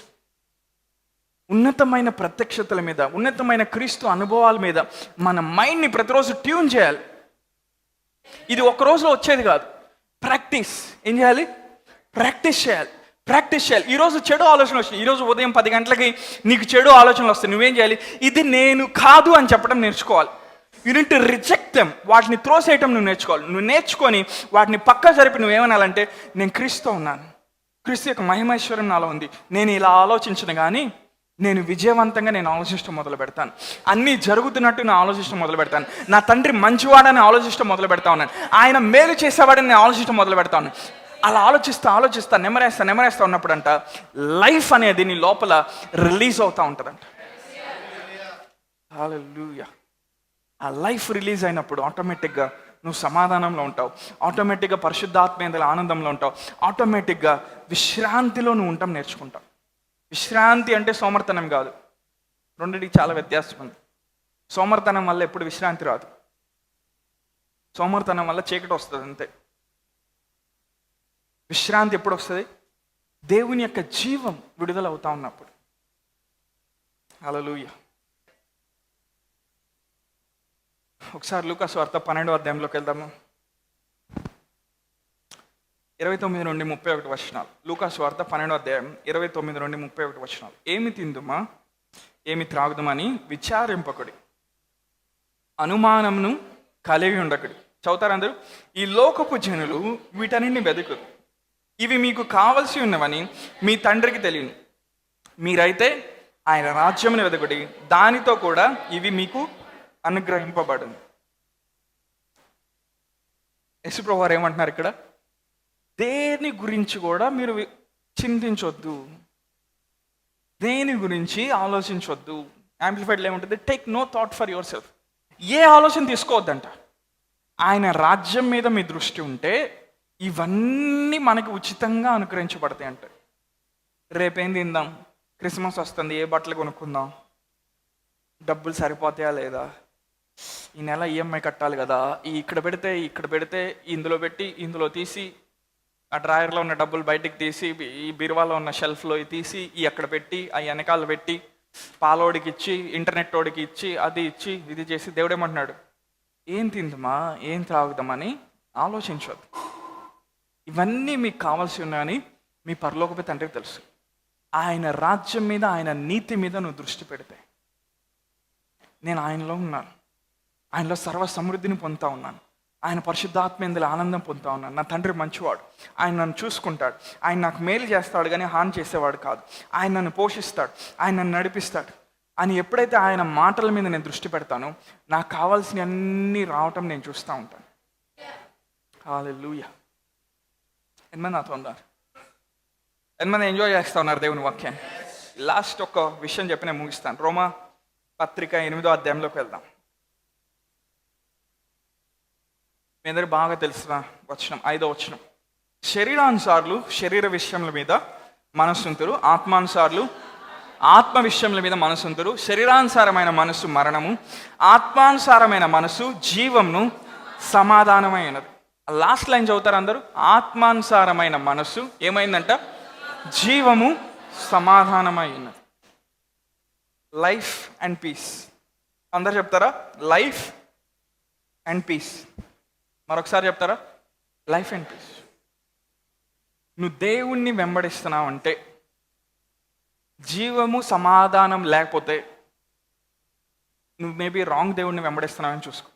ఉన్నతమైన ప్రత్యక్షతల మీద, ఉన్నతమైన క్రీస్తు అనుభవాల మీద మన మైండ్ని ప్రతిరోజు ట్యూన్ చేయాలి. ఇది ఒక రోజులో వచ్చేది కాదు, ప్రాక్టీస్. ఏం చేయాలి? ప్రాక్టీస్ చేయాలి. ఈరోజు చెడు ఆలోచనలు వస్తాయి, ఈరోజు ఉదయం 10 గంటలకి నీకు చెడు ఆలోచనలు వస్తాయి, నువ్వేం చేయాలి? ఇది నేను కాదు అని చెప్పడం నేర్చుకోవాలి. You need to reject them, వాటిని త్రోసేయటం నువ్వు నేర్చుకోవాలి. నువ్వు నేర్చుకొని వాటిని పక్క జరిపి నువ్వేమనాలంటే, నేను క్రీస్తుతో ఉన్నాను, క్రీస్తు యొక్క మహిమైశ్వర్యం నాలో ఉంది, నేను ఇలా ఆలోచించను కానీ నేను విజయవంతంగా నేను ఆలోచించడం మొదలు పెడతాను, అన్నీ జరుగుతున్నట్టు నేను ఆలోచించడం మొదలు పెడతాను, నా తండ్రి మంచివాడని ఆలోచించడం మొదలు పెడతా ఉన్నాను, ఆయన మేలు చేసేవాడని నేను ఆలోచించడం మొదలు పెడతాను. అలా ఆలోచిస్తా నెమరేస్తా ఉన్నప్పుడు అంట లైఫ్ అనేది నీ లోపల రిలీజ్ అవుతూ ఉంటుందంట. హల్లెలూయా. ఆ లైఫ్ రిలీజ్ అయినప్పుడు ఆటోమేటిక్గా నువ్వు సమాధానంలో ఉంటావు, ఆటోమేటిక్గా పరిశుద్ధాత్మేంద్ర ఆనందంలో ఉంటావు, ఆటోమేటిక్గా విశ్రాంతిలో నువ్వు ఉంటాం నేర్చుకుంటావు. విశ్రాంతి అంటే సోమర్తనం కాదు, రెండింటికి చాలా వ్యత్యాసం ఉంది. సోమర్తనం వల్ల ఎప్పుడు విశ్రాంతి రాదు, సోమర్తనం వల్ల చీకటి వస్తుంది అంతే. విశ్రాంతి ఎప్పుడు వస్తుంది? దేవుని యొక్క జీవం విడుదల అవుతా ఉన్నప్పుడు. హల్లెలూయా. ఒకసారి లూకా సువార్త 12వ అధ్యాయంలోకి వెళ్దాము. 29 నుండి 31 వచనాలు. లూకా సువార్త 12వ అధ్యాయం 29 నుండి 31 వచనాలు. ఏమి తిందుమా ఏమి త్రాగుదమని విచారింపకుడి, అనుమానమును కలిగి ఉండకుడి. చదువుతారు అందరూ? ఈ లోకపు జనులు వీటన్నిటిని వెతుకురు, ఇవి మీకు కావలసి ఉన్నవని మీ తండ్రికి తెలియను. మీరైతే ఆయన రాజ్యమును వెతుకుడి, దానితో కూడా ఇవి మీకు అనుగ్రహింపబడును. యేసుప్రభువు వారు ఏమంటున్నారు ఇక్కడ? దేని గురించి కూడా మీరు చింతించొద్దు, దేని గురించి ఆలోచించొద్దు. యాంప్లిఫైడ్లో ఏముంటుంది? Take no thought for yourself. ఏ ఆలోచన తీసుకోవద్దంట. ఆయన రాజ్యం మీద మీ దృష్టి ఉంటే ఇవన్నీ మనకి ఉచితంగా అనుగ్రహించబడతాయి అంట. రేపేం తిందాం, క్రిస్మస్ వస్తుంది, ఏ బట్టలు కొనుక్కుందాం, డబ్బులు సరిపోతాయా లేదా, ఈ నెల ఈఎంఐ కట్టాలి కదా, ఇక్కడ పెడితే ఇందులో పెట్టి ఇందులో తీసి, ఆ డ్రాయర్లో ఉన్న డబ్బులు బయటికి తీసి ఈ బీరువాలో ఉన్న షెల్ఫ్లో తీసి ఈ అక్కడ పెట్టి ఆ వెనకాల పెట్టి పాలోడికి ఇచ్చి ఇంటర్నెట్ వాడికి ఇచ్చి అది ఇచ్చి ఇది చేసి దేవుడు ఏమంటున్నాడు, ఏం తిందామా ఏం త్రాగుదామని ఆలోచించవద్దు. ఇవన్నీ మీకు కావాల్సి ఉన్నాయని మీ పరలోకపు తండ్రికి తెలుసు. ఆయన రాజ్యం మీద ఆయన నీతి మీద నువ్వు దృష్టి పెడితే, నేను ఆయనలో ఉన్నాను, ఆయనలో సర్వ సమృద్ధిని పొందుతా ఉన్నాను, ఆయన పరిశుద్ధాత్మ ఇందులో ఆనందం పొందుతా ఉన్నాను, నా తండ్రి మంచివాడు, ఆయన నన్ను చూసుకుంటాడు, ఆయన నాకు మేలు చేస్తాడు కానీ హాని చేసేవాడు కాదు, ఆయన నన్ను పోషిస్తాడు, ఆయన నన్ను నడిపిస్తాడు అని ఎప్పుడైతే ఆయన మాటల మీద నేను దృష్టి పెడతానో నాకు కావాల్సిన అన్నీ రావటం నేను చూస్తూ ఉంటాను. హల్లెలూయా. ఎంతమంది నాతో ఉన్నారు? ఎంతమంది ఎంజాయ్ చేస్తూ ఉన్నారు దేవుని వాక్యాన్ని? లాస్ట్ ఒక విషయం చెప్పి నేను ముగిస్తాను. రోమా పత్రిక 8వ అధ్యాయంలోకి వెళ్దాం. మీ అందరికి బాగా తెలిసిన వచనం, 5వ వచనం. శరీరానుసారులు శరీర విషయముల మీద మనస్సుంతురు, ఆత్మానుసారులు ఆత్మ విషయముల మీద మనసుంతురు. శరీరానుసారమైన మనసు మరణము, ఆత్మానుసారమైన మనసు జీవమును సమాధానమైనది. లాస్ట్ లైన్ చదువుతారు అందరూ. ఆత్మానుసారమైన మనసు ఏమైందంట? జీవము సమాధానమైనది. Life and peace. అందరు చెప్తారా? Life and peace. మరొకసారి చెప్తారా? Life and peace. నువ్వు దేవుణ్ణి వెంబడిస్తున్నావు అంటే, జీవము సమాధానం లేకపోతే నువ్వు మేబీ రాంగ్ దేవుణ్ణి వెంబడిస్తున్నావని చూసుకో.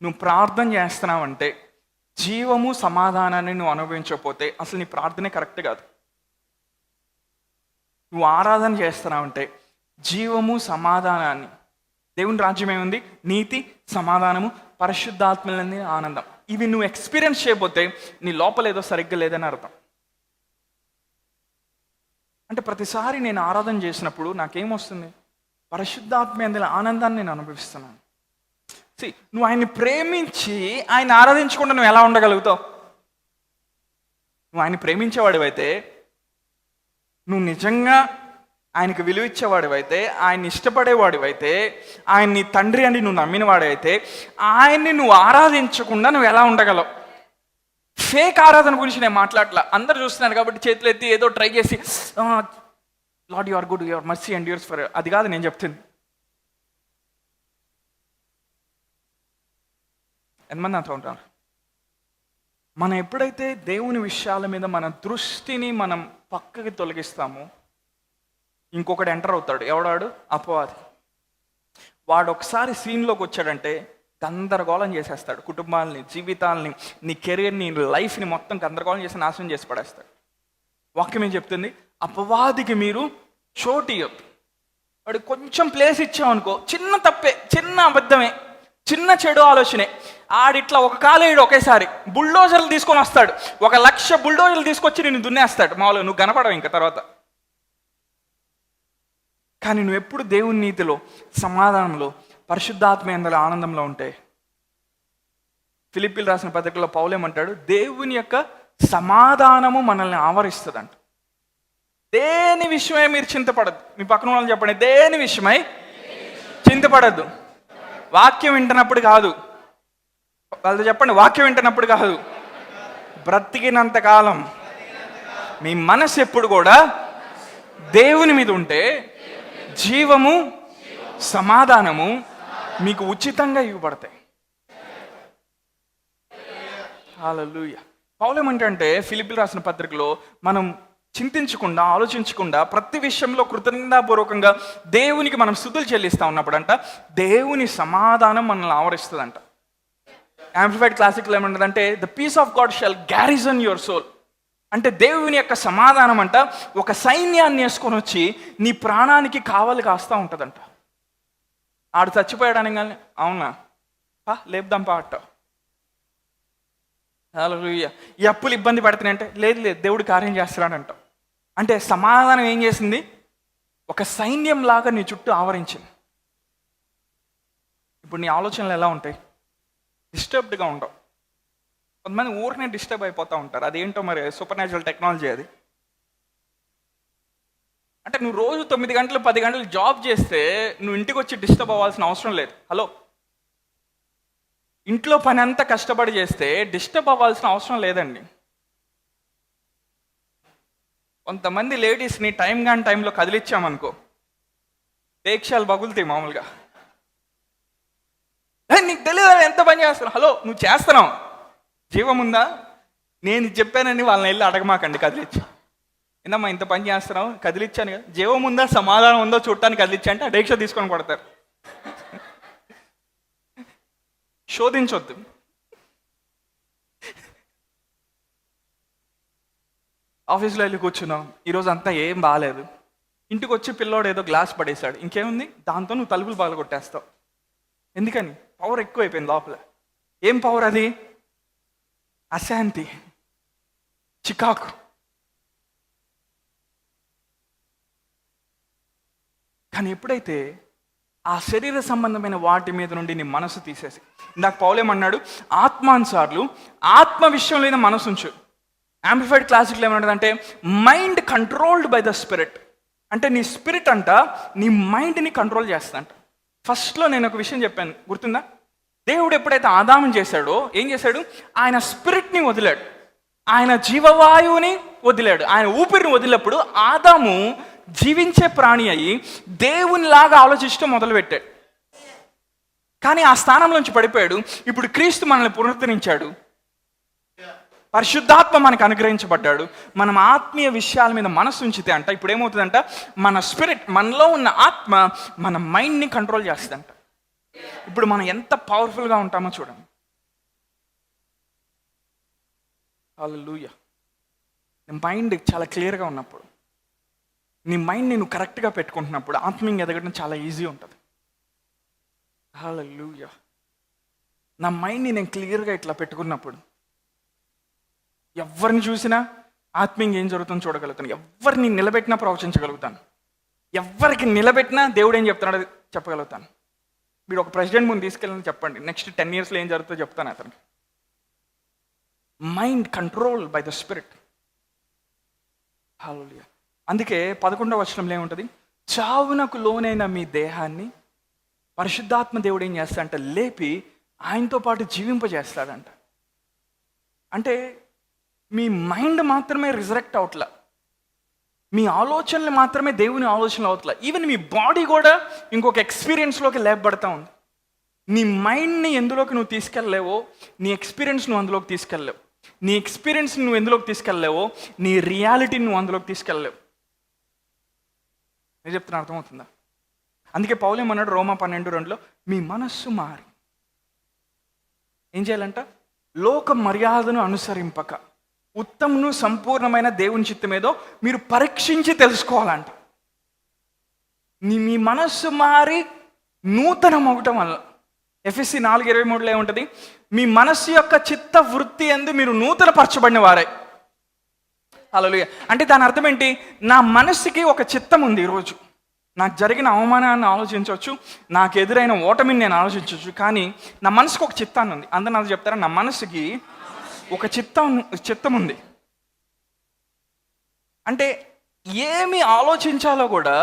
నువ్వు ప్రార్థన చేస్తున్నావు అంటే జీవము సమాధానాన్ని నువ్వు అనుభవించకపోతే అసలు నీ ప్రార్థనే కరెక్ట్ కాదు. నువ్వు ఆరాధన చేస్తున్నావు అంటే జీవము సమాధానాన్ని, దేవుని రాజ్యం ఏముంది? నీతి, సమాధానము, పరిశుద్ధాత్మలని ఆనందం. ఇవి నువ్వు ఎక్స్పీరియన్స్ చేయకపోతే నీ లోపల ఏదో సరిగ్గా లేదని అర్థం. అంటే ప్రతిసారి నేను ఆరాధన చేసినప్పుడు నాకేమొస్తుంది? పరిశుద్ధాత్మ అందులో ఆనందాన్ని నేను అనుభవిస్తున్నాను. నువ్వు ఆయన్ని ప్రేమించి ఆయన ఆరాధించకుండా నువ్వు ఎలా ఉండగలుగుతావు? నువ్వు ఆయన ప్రేమించేవాడివైతే, నువ్వు నిజంగా ఆయనకు విలువ ఇచ్చేవాడివైతే, ఆయన్ని ఇష్టపడేవాడివైతే, ఆయన్ని తండ్రి అని నువ్వు నమ్మిన వాడివైతే, ఆయన్ని నువ్వు ఆరాధించకుండా నువ్వు ఎలా ఉండగలవు? ఫేక్ ఆరాధన గురించి నేను మాట్లాడలా. అందరు చూస్తున్నారు కాబట్టి చేతులు ఎత్తి ఏదో ట్రై చేసి lord you are good, your mercy endures for, అది కాదు నేను చెప్తుంది. ఎంతమంది అంతా ఉంటారు? మనం ఎప్పుడైతే దేవుని విషయాల మీద మన దృష్టిని మనం పక్కకి తొలగిస్తామో ఇంకొకటి ఎంటర్ అవుతాడు. ఎవడాడు? అపవాది. వాడు ఒకసారి సీన్లోకి వచ్చాడంటే గందరగోళం చేసేస్తాడు. కుటుంబాలని, జీవితాలని, నీ కెరీర్ని, లైఫ్ని మొత్తం గందరగోళం చేసి నాశనం చేసి పడేస్తాడు. వాక్యం ఏం చెప్తుంది? అపవాదికి మీరు చోటు ఇవ్వద్దు. వాడు కొంచెం ప్లేస్ ఇచ్చామనుకో, చిన్న తప్పే, చిన్న అబద్ధమే, చిన్న చెడు ఆలోచనే, ఆడిట్లా ఒక కాలేడు ఒకేసారి బుల్డోజర్లు తీసుకొని వస్తాడు. 1,00,000 బుల్డోజర్లు తీసుకొచ్చి నిన్ను దున్నేస్తాడు. మామూలుగా నువ్వు కనపడవు ఇంకా తర్వాత. కానీ నువ్వు ఎప్పుడు దేవుని నీతిలో, సమాధానంలో, పరిశుద్ధాత్మ యందలి ఆనందంలో ఉంటే, ఫిలిప్పీలు రాసిన పత్రికలో పౌలు ఏమంటాడు? దేవుని యొక్క సమాధానము మనల్ని ఆవరిస్తుందంట. దేని విషయమై మీరు చింతపడద్దు. మీ పక్కన వాళ్ళని చెప్పండి, దేని విషయమై చింతపడద్దు. వాక్యం వింటున్నప్పుడు కాదు, వాళ్ళతో చెప్పండి, వాక్యం వింటున్నప్పుడు కాదు, బ్రతికినంత కాలం మీ మనసు ఎప్పుడు కూడా దేవుని మీద ఉంటే జీవము, సమాధానము మీకు ఉచితంగా ఇవ్వబడతాయి. హల్లెలూయా. పౌలు ఏమంటే ఫిలిప్పీలు రాసిన పత్రికలో మనం చింతించకుండా, ఆలోచించకుండా ప్రతి విషయంలో కృతజ్ఞతాపూర్వకంగా దేవునికి మనం స్తుతులు చెల్లిస్తూ ఉన్నప్పుడంట దేవుని సమాధానం మనల్ని ఆవరిస్తుందంట. యాంప్లిఫైడ్ క్లాసిక్లో ఏమంటుందంటే the peace of God shall garrison your soul. అంటే దేవుని యొక్క సమాధానం అంట ఒక సైన్యాన్ని వేసుకొని వచ్చి నీ ప్రాణానికి కావలి కాస్తూ ఉంటుందంట. ఆడు చచ్చిపోయాడని కానీ అవునా లేపుదాం పా అట్ట. హల్లెలూయా. ఈ అప్పులు ఇబ్బంది పడుతున్నాయంటే లేదు లేదు దేవుడు కార్యం చేస్తున్నాడంట. అంటే సమాధానం ఏం చేసింది? ఒక సైన్యం లాగా నీ చుట్టూ ఆవరించింది. ఇప్పుడు నీ ఆలోచనలు ఎలా ఉంటాయి? డిస్టర్బ్డ్గా ఉండవు. కొంతమంది ఊరినే డిస్టర్బ్ అయిపోతూ ఉంటారు. అదేంటో మరి సూపర్ న్యాచురల్ టెక్నాలజీ అది. అంటే నువ్వు రోజు 9 గంటలు 10 గంటలు జాబ్ చేస్తే నువ్వు ఇంటికి వచ్చి డిస్టర్బ్ అవ్వాల్సిన అవసరం లేదు. హలో, ఇంట్లో పని అంతా కష్టపడి చేస్తే డిస్టర్బ్ అవ్వాల్సిన అవసరం లేదండి. కొంతమంది లేడీస్ని టైం కాని టైంలో కదిలిచ్చామనుకో, దేక్షాలు బగులుతాయి మామూలుగా. నీకు తెలియదు ఎంత పని చేస్తున్నావు. హలో, నువ్వు చేస్తున్నావు, జీవం ఉందా? నేను చెప్పానని వాళ్ళని వెళ్ళి అడగమాకండి కదిలిచ్చి. ఏందమ్మా ఇంత పని చేస్తున్నావు, కదిలిచ్చాను కదా, జీవం ఉందా సమాధానం ఉందో చూడటానికి కదిలిచ్చా అంటే ఆ దీక్ష తీసుకొని కొడతారు. శోధించొద్దు. ఆఫీస్లో వెళ్ళి కూర్చున్నావు, ఈరోజు అంతా ఏం బాగాలేదు. ఇంటికి వచ్చి పిల్లోడు ఏదో గ్లాస్ పడేశాడు, ఇంకేముంది, దాంతో నువ్వు తలుపులు బాగా కొట్టేస్తావు. ఎందుకని? పవర్ ఎక్కువైపోయింది లోపల. ఏం పవర్ అది? అశాంతి, చికాకు. కానీ ఎప్పుడైతే ఆ శరీర సంబంధమైన వాటి మీద నుండి నీ మనసు తీసేసి, ఇందాక పౌలేమన్నాడు, ఆత్మానుసార్లు ఆత్మ విషయంలో మనసు ఉంచు. యాంప్లిఫైడ్ క్లాసిక్లో ఏమన్నాడంటే mind controlled by the spirit. అంటే నీ స్పిరిట్ అంట నీ మైండ్ని కంట్రోల్ చేస్తాంట. ఫస్ట్లో నేను ఒక విషయం చెప్పాను, గుర్తుందా? దేవుడు ఎప్పుడైతే ఆదాముని చేశాడో ఏం చేశాడు? ఆయన స్పిరిట్ని వదిలాడు, ఆయన జీవవాయువుని వదిలాడు, ఆయన ఊపిరిని వదిలినప్పుడు ఆదాము జీవించే ప్రాణి అయ్యి దేవునిలాగా ఆలోచించడం మొదలుపెట్టాడు. కానీ ఆ స్థానంలోంచి పడిపోయాడు. ఇప్పుడు క్రీస్తు మనల్ని పునరుద్ధరించాడు, పరిశుద్ధాత్మ మనకు అనుగ్రహించబడ్డాడు. మనం ఆత్మీయ విషయాల మీద మనసు ఉంచితే అంట ఇప్పుడు ఏమవుతుందంట, మన స్పిరిట్, మనలో ఉన్న ఆత్మ మన మైండ్ని కంట్రోల్ చేస్తుందంట. ఇప్పుడు మనం ఎంత పవర్ఫుల్గా ఉంటామో చూడండి. హల్లెలూయా. నీ మైండ్ చాలా క్లియర్గా ఉన్నప్పుడు, నీ మైండ్ని నువ్వు కరెక్ట్గా పెట్టుకుంటున్నప్పుడు ఆత్మీయంగా ఎదగడం చాలా ఈజీ ఉంటుంది. హల్లెలూయా. నా మైండ్ని నేను క్లియర్గా ఇట్లా పెట్టుకున్నప్పుడు ఎవరిని చూసినా ఆత్మీయంగా ఏం జరుగుతుందో చూడగలుగుతాను. ఎవరిని నిలబెట్టినా ప్రవచించగలుగుతాను. ఎవరికి నిలబెట్టినా దేవుడు ఏం చెప్తున్నాడో చెప్పగలుగుతాను. మీరు ఒక ప్రెసిడెంట్ ముందు తీసుకెళ్ళని చెప్పండి, నెక్స్ట్ 10 yearsలో ఏం జరుగుతుందో చెప్తాను అతనికి. Mind control by the spirit. Hallelujah. అందుకే 11వ వచనంలో ఏముంటుంది? చావునకు లోనైన మీ దేహాన్ని పరిశుద్ధాత్మ దేవుడు ఏం చేస్తాడంట, లేపి ఆయనతో పాటు జీవింపజేస్తాడంట. అంటే మీ మైండ్ మాత్రమే రిజరెక్ట్ అవట్లా, మీ ఆలోచనలు మాత్రమే దేవుని ఆలోచనలు అవట్లా, ఈవెన్ మీ బాడీ కూడా ఇంకొక ఎక్స్పీరియన్స్లోకి లేపబడతా ఉంది. నీ మైండ్ని ఎందులోకి నువ్వు తీసుకెళ్ళలేవో నీ ఎక్స్పీరియన్స్ నువ్వు అందులోకి తీసుకెళ్ళలేవు. నీ ఎక్స్పీరియన్స్ నువ్వు ఎందులోకి తీసుకెళ్ళలేవో నీ రియాలిటీని నువ్వు అందులోకి తీసుకెళ్ళలేవు. నేను చెప్తున్నా, అర్థమవుతుందా? అందుకే పౌలేమన్నాడు రోమా 12:2 మీ మనస్సు మారి ఏం చేయాలంట, లోక మర్యాదను అనుసరింపక ఉత్తమను సంపూర్ణమైన దేవుని చిత్తమేదో మీరు పరీక్షించి తెలుసుకోవాలంట. మీ మనస్సు మారి నూతనం అవటం వల్ల. ఎఫెసీ 4:23 ఏముంటుంది? మీ మనస్సు యొక్క చిత్త వృత్తి యందు మీరు నూతన పరచబడిన వారే. హల్లెలూయా. అంటే దాని అర్థం ఏంటి? నా మనస్సుకి ఒక చిత్తం ఉంది. ఈరోజు నాకు జరిగిన అవమానాన్ని ఆలోచించవచ్చు, నాకు ఎదురైన ఓటమిని నేను ఆలోచించవచ్చు, కానీ నా మనసుకు ఒక చిత్తాన్ని ఉంది. అందరూ నాకు చెప్తారా, నా మనసుకి ఒక చిత్తం ఉంది. అంటే ఏమి ఆలోచించాలో కూడా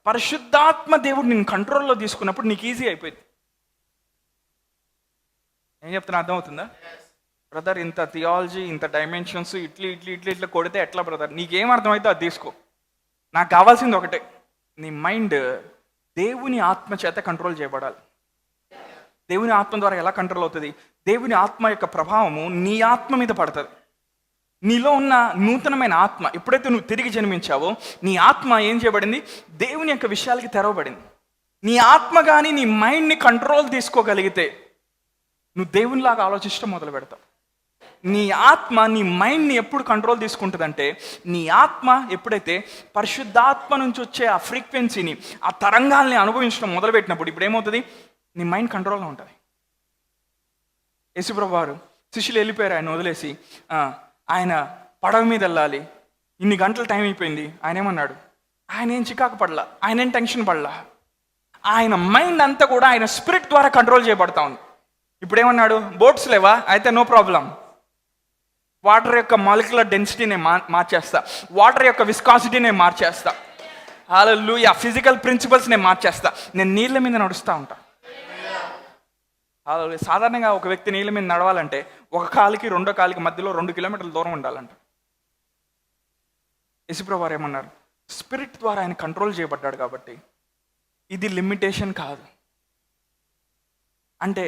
పరిశుద్ధాత్మ దేవుడు నేను కంట్రోల్లో తీసుకున్నప్పుడు నీకు ఈజీ అయిపోయింది. ఏం చెప్తున్నా అర్థమవుతుందా? బ్రదర్, ఇంత థియాలజీ, ఇంత డైమెన్షన్స్ ఇట్లా కొడితే ఎట్లా బ్రదర్? నీకేం అర్థమైతే అది తీసుకో. నాకు కావాల్సింది ఒకటే, నీ మైండ్ దేవుని ఆత్మ చేత కంట్రోల్ చేయబడాలి. దేవుని ఆత్మ ద్వారా ఎలా కంట్రోల్ అవుతుంది? దేవుని ఆత్మ యొక్క ప్రభావము నీ ఆత్మ మీద పడుతుంది. నీలో ఉన్న నూతనమైన ఆత్మ, ఎప్పుడైతే నువ్వు తిరిగి జన్మించావో నీ ఆత్మ ఏం చేయబడింది? దేవుని యొక్క విషయాలకి తెరవబడింది. నీ ఆత్మ కానీ నీ మైండ్ని కంట్రోల్ తీసుకోగలిగితే నువ్వు దేవునిలాగా ఆలోచించడం మొదలు పెడతావు. నీ ఆత్మ నీ మైండ్ని ఎప్పుడు కంట్రోల్ తీసుకుంటుందంటే, నీ ఆత్మ ఎప్పుడైతే పరిశుద్ధాత్మ నుంచి వచ్చే ఆ ఫ్రీక్వెన్సీని, ఆ తరంగాల్ని అనుభవించడం మొదలుపెట్టినప్పుడు ఇప్పుడు ఏమవుతుంది? నీ మైండ్ కంట్రోల్లో ఉంటుంది. యేసుప్రభువు వారు శిష్యులు వెళ్ళిపోయారు ఆయన వదిలేసి, ఆయన పడవ మీద వెళ్ళాలి, ఇన్ని గంటల టైం అయిపోయింది. ఆయన ఏమన్నాడు? ఆయన ఏం చికాకు పడలా, ఆయన ఏం టెన్షన్ పడలా. ఆయన మైండ్ అంతా కూడా ఆయన స్పిరిట్ ద్వారా కంట్రోల్ చేయబడతా ఉంది. ఇప్పుడు ఏమన్నాడు? బోట్స్ లేవా? అయితే నో ప్రాబ్లం. వాటర్ యొక్క మాలిక్యులర్ డెన్సిటీ నేను మార్చేస్తా, వాటర్ యొక్క విస్కాసిటీ నేను మార్చేస్తా, హల్లెలూయా, ఫిజికల్ ప్రిన్సిపల్స్ నేను మార్చేస్తా, నేను నీళ్ళ మీద నడుస్తూ ఉంటా. హల్లెలూయా. సాధారణంగా ఒక వ్యక్తి నీళ్ళ మీద నడవాలంటే ఒక కాలికి రెండో కాలికి మధ్యలో 2 కిలోమీటర్ల దూరం ఉండాలంట. యేసుప్రభువు వారు ఏమన్నారు? స్పిరిట్ ద్వారా ఆయన కంట్రోల్ చేయబడ్డాడు కాబట్టి ఇది లిమిటేషన్ కాదు. అంటే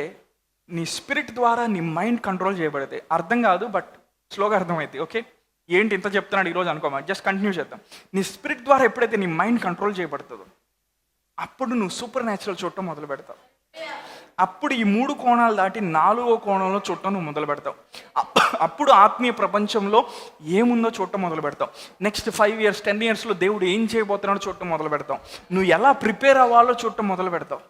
నీ స్పిరిట్ ద్వారా నీ మైండ్ కంట్రోల్ చేయబడితే అర్థం కాదు, బట్ స్లోగా అర్థమైంది. ఓకే, ఏంటి ఇంత చెప్తున్నాడు ఈరోజు అనుకోమా, జస్ట్ కంటిన్యూ చేద్దాం. నీ స్పిరిట్ ద్వారా ఎప్పుడైతే నీ మైండ్ కంట్రోల్ చేయబడుతుందో అప్పుడు నువ్వు సూపర్ న్యాచురల్ చూడటం మొదలు పెడతావు. అప్పుడు ఈ 3 కోణాలు దాటి 4వ కోణంలో చూడటం నువ్వు మొదలు పెడతావు. అప్పుడు ఆత్మీయ ప్రపంచంలో ఏముందో చూడటం మొదలు పెడతావు. నెక్స్ట్ 5 years 10 yearsలో దేవుడు ఏం చేయబోతున్నాడో చూడటం మొదలు పెడతావు. నువ్వు ఎలా ప్రిపేర్ అవ్వాలో చూడటం మొదలు పెడతావు.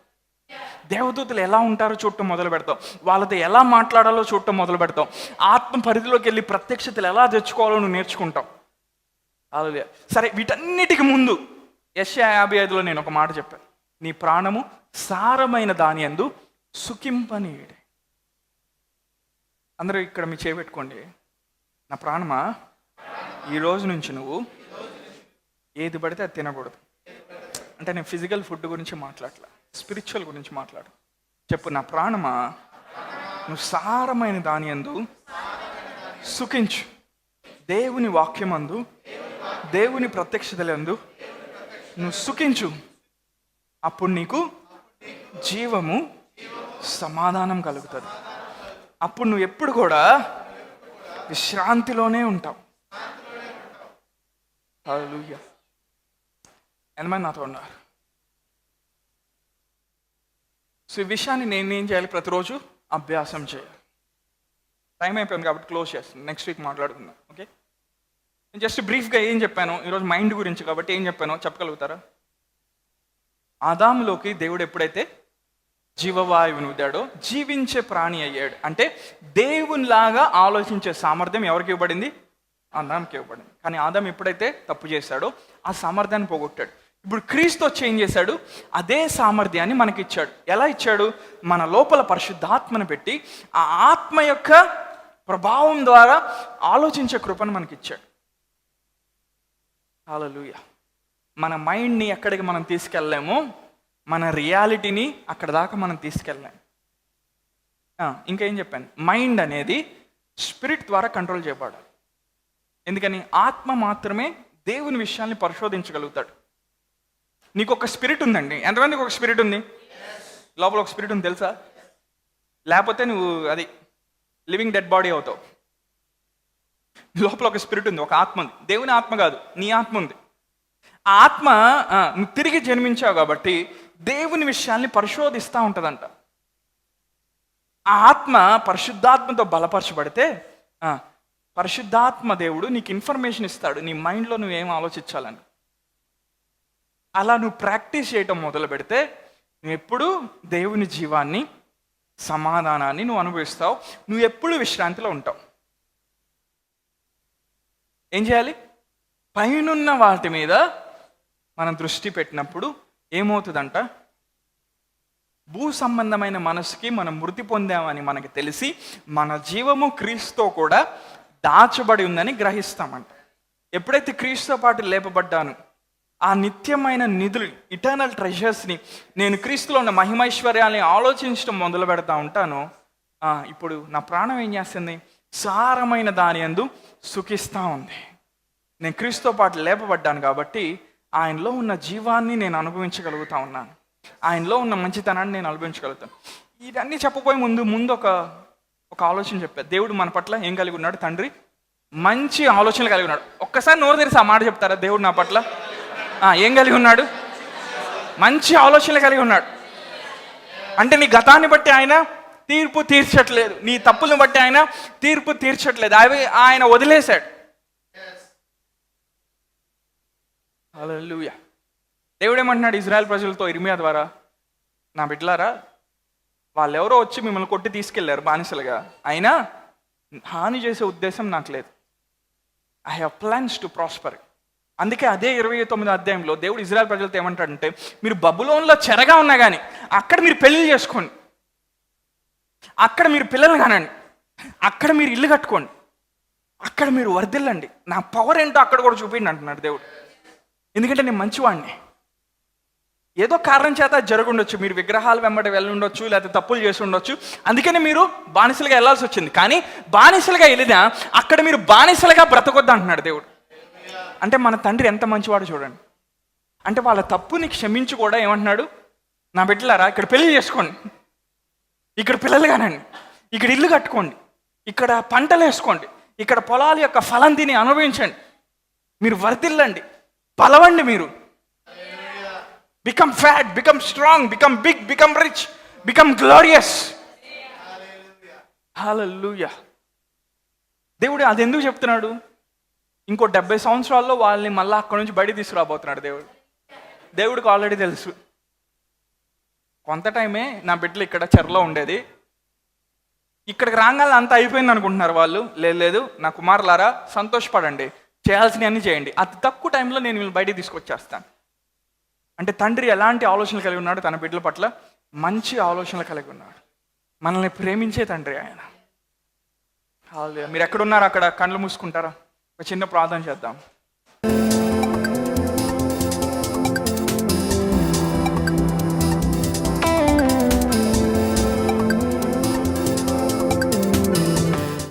దేవదూతలు ఎలా ఉంటారో చూడటం మొదలు పెడతావు. వాళ్ళతో ఎలా మాట్లాడాలో చూడటం మొదలు పెడతావు. ఆత్మ పరిధిలోకి వెళ్ళి ప్రత్యక్షతలు ఎలా తెచ్చుకోవాలో నువ్వు నేర్చుకుంటావు. హల్లెలూయా. సరే, వీటన్నిటికి ముందు యెషయా 55లో నేను ఒక మాట చెప్పాను, నీ ప్రాణము సారమైన దాని యందు సుఖింపనీయుడే. అందరూ ఇక్కడ మీ చేపెట్టుకోండి. నా ప్రాణమా, ఈ రోజు నుంచి నువ్వు ఏది పడితే అది తినకూడదు. అంటే నేను ఫిజికల్ ఫుడ్ గురించి మాట్లాడలే, స్పిరిచువల్ గురించి మాట్లాడు. చెప్పు, నా ప్రాణమా, నువ్వు సారమైన దాని యందు సుఖించు. దేవుని వాక్యమందు, దేవుని ప్రత్యక్షతలందు నువ్వు సుఖించు. అప్పుడు నీకు జీవము, సమాధానం కలుగుతుంది. అప్పుడు నువ్వు ఎప్పుడు కూడా విశ్రాంతిలోనే ఉంటావు. హల్లెలూయా. ఎంతమంది నాతో ఉన్నారు? సో ఈ విషయాన్ని నేనేం చేయాలి? ప్రతిరోజు అభ్యాసం చేయాలి. టైం అయిపోయింది కాబట్టి క్లోజ్ చేస్తాను, నెక్స్ట్ వీక్ మాట్లాడుకుందాం. ఓకే, నేను జస్ట్ బ్రీఫ్గా ఏం చెప్పాను ఈరోజు మైండ్ గురించి కాబట్టి ఏం చెప్పానో చెప్పగలుగుతారా? ఆదాములోకి దేవుడు ఎప్పుడైతే జీవవాయువుని ఊదాడో జీవించే ప్రాణి అయ్యాడు. అంటే దేవునిలాగా ఆలోచించే సామర్థ్యం ఎవరికి ఇవ్వబడింది? ఆదాంకి ఇవ్వబడింది. కానీ ఆదాం ఎప్పుడైతే తప్పు చేశాడో ఆ సామర్థ్యాన్ని పోగొట్టాడు. ఇప్పుడు క్రీస్తు వచ్చి ఏం చేశాడు? అదే సామర్థ్యాన్ని మనకి ఇచ్చాడు. ఎలా ఇచ్చాడు? మన లోపల పరిశుద్ధాత్మను పెట్టి ఆ ఆత్మ యొక్క ప్రభావం ద్వారా ఆలోచించే కృపను మనకి ఇచ్చాడు. హల్లెలూయా. మన మైండ్ని ఎక్కడికి మనం తీసుకెళ్ళలేమో మన రియాలిటీని అక్కడ దాకా మనం తీసుకెళ్ళలేం. ఇంకేం చెప్పాను? మైండ్ అనేది స్పిరిట్ ద్వారా కంట్రోల్ చేయబడాలి. ఎందుకని? ఆత్మ మాత్రమే దేవుని విషయాల్ని పరిశోధించగలుగుతాడు. నీకు ఒక స్పిరిట్ ఉందండి. ఎంతమందికి ఒక స్పిరిట్ ఉంది? లోపల ఒక స్పిరిట్ ఉంది తెలుసా? లేకపోతే నువ్వు అది లివింగ్ డెడ్ బాడీ అవుతావు. లోపల ఒక స్పిరిట్ ఉంది, ఒక ఆత్మ ఉంది. దేవుని ఆత్మ కాదు, నీ ఆత్మ ఉంది. ఆ ఆత్మ నువ్వు తిరిగి జన్మించావు కాబట్టి దేవుని విషయాల్ని పరిశోధిస్తూ ఉంటుందంట. ఆ ఆత్మ పరిశుద్ధాత్మతో బలపరచబడితే పరిశుద్ధాత్మ దేవుడు నీకు ఇన్ఫర్మేషన్ ఇస్తాడు, నీ మైండ్లో నువ్వేం ఆలోచించాలని. అలా నువ్వు ప్రాక్టీస్ చేయటం మొదలు పెడితే నువ్వు ఎప్పుడు దేవుని జీవాన్ని, సమాధానాన్ని నువ్వు అనుభవిస్తావు. నువ్వు ఎప్పుడు విశ్రాంతిలో ఉంటావు. ఏం చేయాలి? పైనున్న వాటి మీద మనం దృష్టి పెట్టినప్పుడు ఏమవుతుందంట? భూ సంబంధమైన మనసుకి మనం మృతి పొందామని మనకి తెలిసి మన జీవము క్రీస్తుతో కూడా దాచబడి ఉందని గ్రహిస్తామంట. ఎప్పుడైతే క్రీస్తుతో పాటు లేపబడ్డాను, ఆ నిత్యమైన నిధులు, ఇటర్నల్ ట్రెజర్స్ని, నేను క్రీస్తులో ఉన్న మహిమైశ్వర్యాన్ని ఆలోచించడం మొదలు పెడతా ఉంటాను. ఇప్పుడు నా ప్రాణం ఏం చేస్తుంది? సారమైన దాని యందు సుఖిస్తూ ఉంది. నేను క్రీస్తుతో పాటు లేపబడ్డాను కాబట్టి ఆయనలో ఉన్న జీవాన్ని నేను అనుభవించగలుగుతా ఉన్నాను. ఆయనలో ఉన్న మంచితనాన్ని నేను అనుభవించగలుగుతాను. ఇవన్నీ చెప్పబోయే ముందు ఒక ఆలోచన చెప్పాను. దేవుడు మన పట్ల ఏం కలిగి ఉన్నాడు? తండ్రి మంచి ఆలోచనలు కలిగి ఉన్నాడు. ఒక్కసారి నోరు తెరిసి ఆ మాట చెప్తారా? దేవుడు నా పట్ల ఏం కలిగి ఉన్నాడు? మంచి ఆలోచనలు కలిగి ఉన్నాడు. అంటే నీ గతాన్ని బట్టి ఆయన తీర్పు తీర్చట్లేదు, నీ తప్పులను బట్టి ఆయన తీర్పు తీర్చట్లేదు, అవి ఆయన వదిలేశాడు. హల్లెలూయా. దేవుడు ఏమంటున్నాడు ఇజ్రాయెల్ ప్రజలతో ఇర్మియా ద్వారా? నా బిడ్డలారా, వాళ్ళెవరో వచ్చి మిమ్మల్ని కొట్టి తీసుకెళ్లారు బానిసలుగా, అయినా హాని చేసే ఉద్దేశం నాకు లేదు. I have plans to prosper. అందుకే అదే 29వ అధ్యాయంలో దేవుడు ఇజ్రాయెల్ ప్రజలతో ఏమంటాడంటే, మీరు బబులోన్లో చెరగా ఉన్నా కానీ అక్కడ మీరు పెళ్లి చేసుకోండి. అక్కడ మీరు పిల్లలు కానండి, అక్కడ మీరు ఇల్లు కట్టుకోండి, అక్కడ మీరు వర్ధిల్లండి, నా పవర్ ఏంటో అక్కడ కూడా చూపిండి అంటున్నాడు దేవుడు. ఎందుకంటే నేను మంచివాడిని. ఏదో కారణం చేత జరుగుండొచ్చు, మీరు విగ్రహాలు వెంబడి వెళ్ళి ఉండొచ్చు, లేకపోతే తప్పులు చేసి ఉండొచ్చు, అందుకని మీరు బానిసలుగా వెళ్ళాల్సి వచ్చింది. కానీ బానిసలుగా వెళ్ళినా అక్కడ మీరు బానిసలుగా బ్రతకొద్దు అంటున్నాడు దేవుడు. అంటే మన తండ్రి ఎంత మంచివాడు చూడండి. అంటే వాళ్ళ తప్పుని క్షమించి కూడా ఏమంటున్నాడు, నా బిడ్డలారా ఇక్కడ పెళ్లి చేసుకోండి, ఇక్కడ పిల్లలు కానండి, ఇక్కడ ఇల్లు కట్టుకోండి, ఇక్కడ పంటలు వేసుకోండి, ఇక్కడ పొలాల యొక్క ఫలం తిని అనుభవించండి, మీరు వర్ధిల్లండి, బలవండి, మీరు become fat, become strong, become big, become rich, become glorious. Hallelujah. దేవుడు అది ఎందుకు చెప్తున్నాడు? ఇంకో 70 సంవత్సరాల్లో వాళ్ళని మళ్ళీ అక్కడ నుంచి బయట తీసుకురాబోతున్నాడు దేవుడు. దేవుడికి ఆల్రెడీ తెలుసు, కొంత టైమే నా బిడ్డలు ఇక్కడ చెరలో ఉండేది, ఇక్కడికి రాగానే అంతా అయిపోయింది అనుకుంటున్నారు వాళ్ళు. లేదు, నా కుమారులారా సంతోషపడండి, చేయాల్సినవన్నీ చేయండి, అతి తక్కువ టైంలో నేను వీళ్ళు బయటికి తీసుకొచ్చేస్తాను. అంటే తండ్రి ఎలాంటి ఆలోచనలు కలిగి ఉన్నాడు? తన బిడ్డల పట్ల మంచి ఆలోచనలు కలిగి ఉన్నాడు. మనల్ని ప్రేమించే తండ్రి ఆయన. మీరు ఎక్కడున్నారు అక్కడ కళ్ళు మూసుకుంటారా? ఒక చిన్న ప్రార్థన చేద్దాం.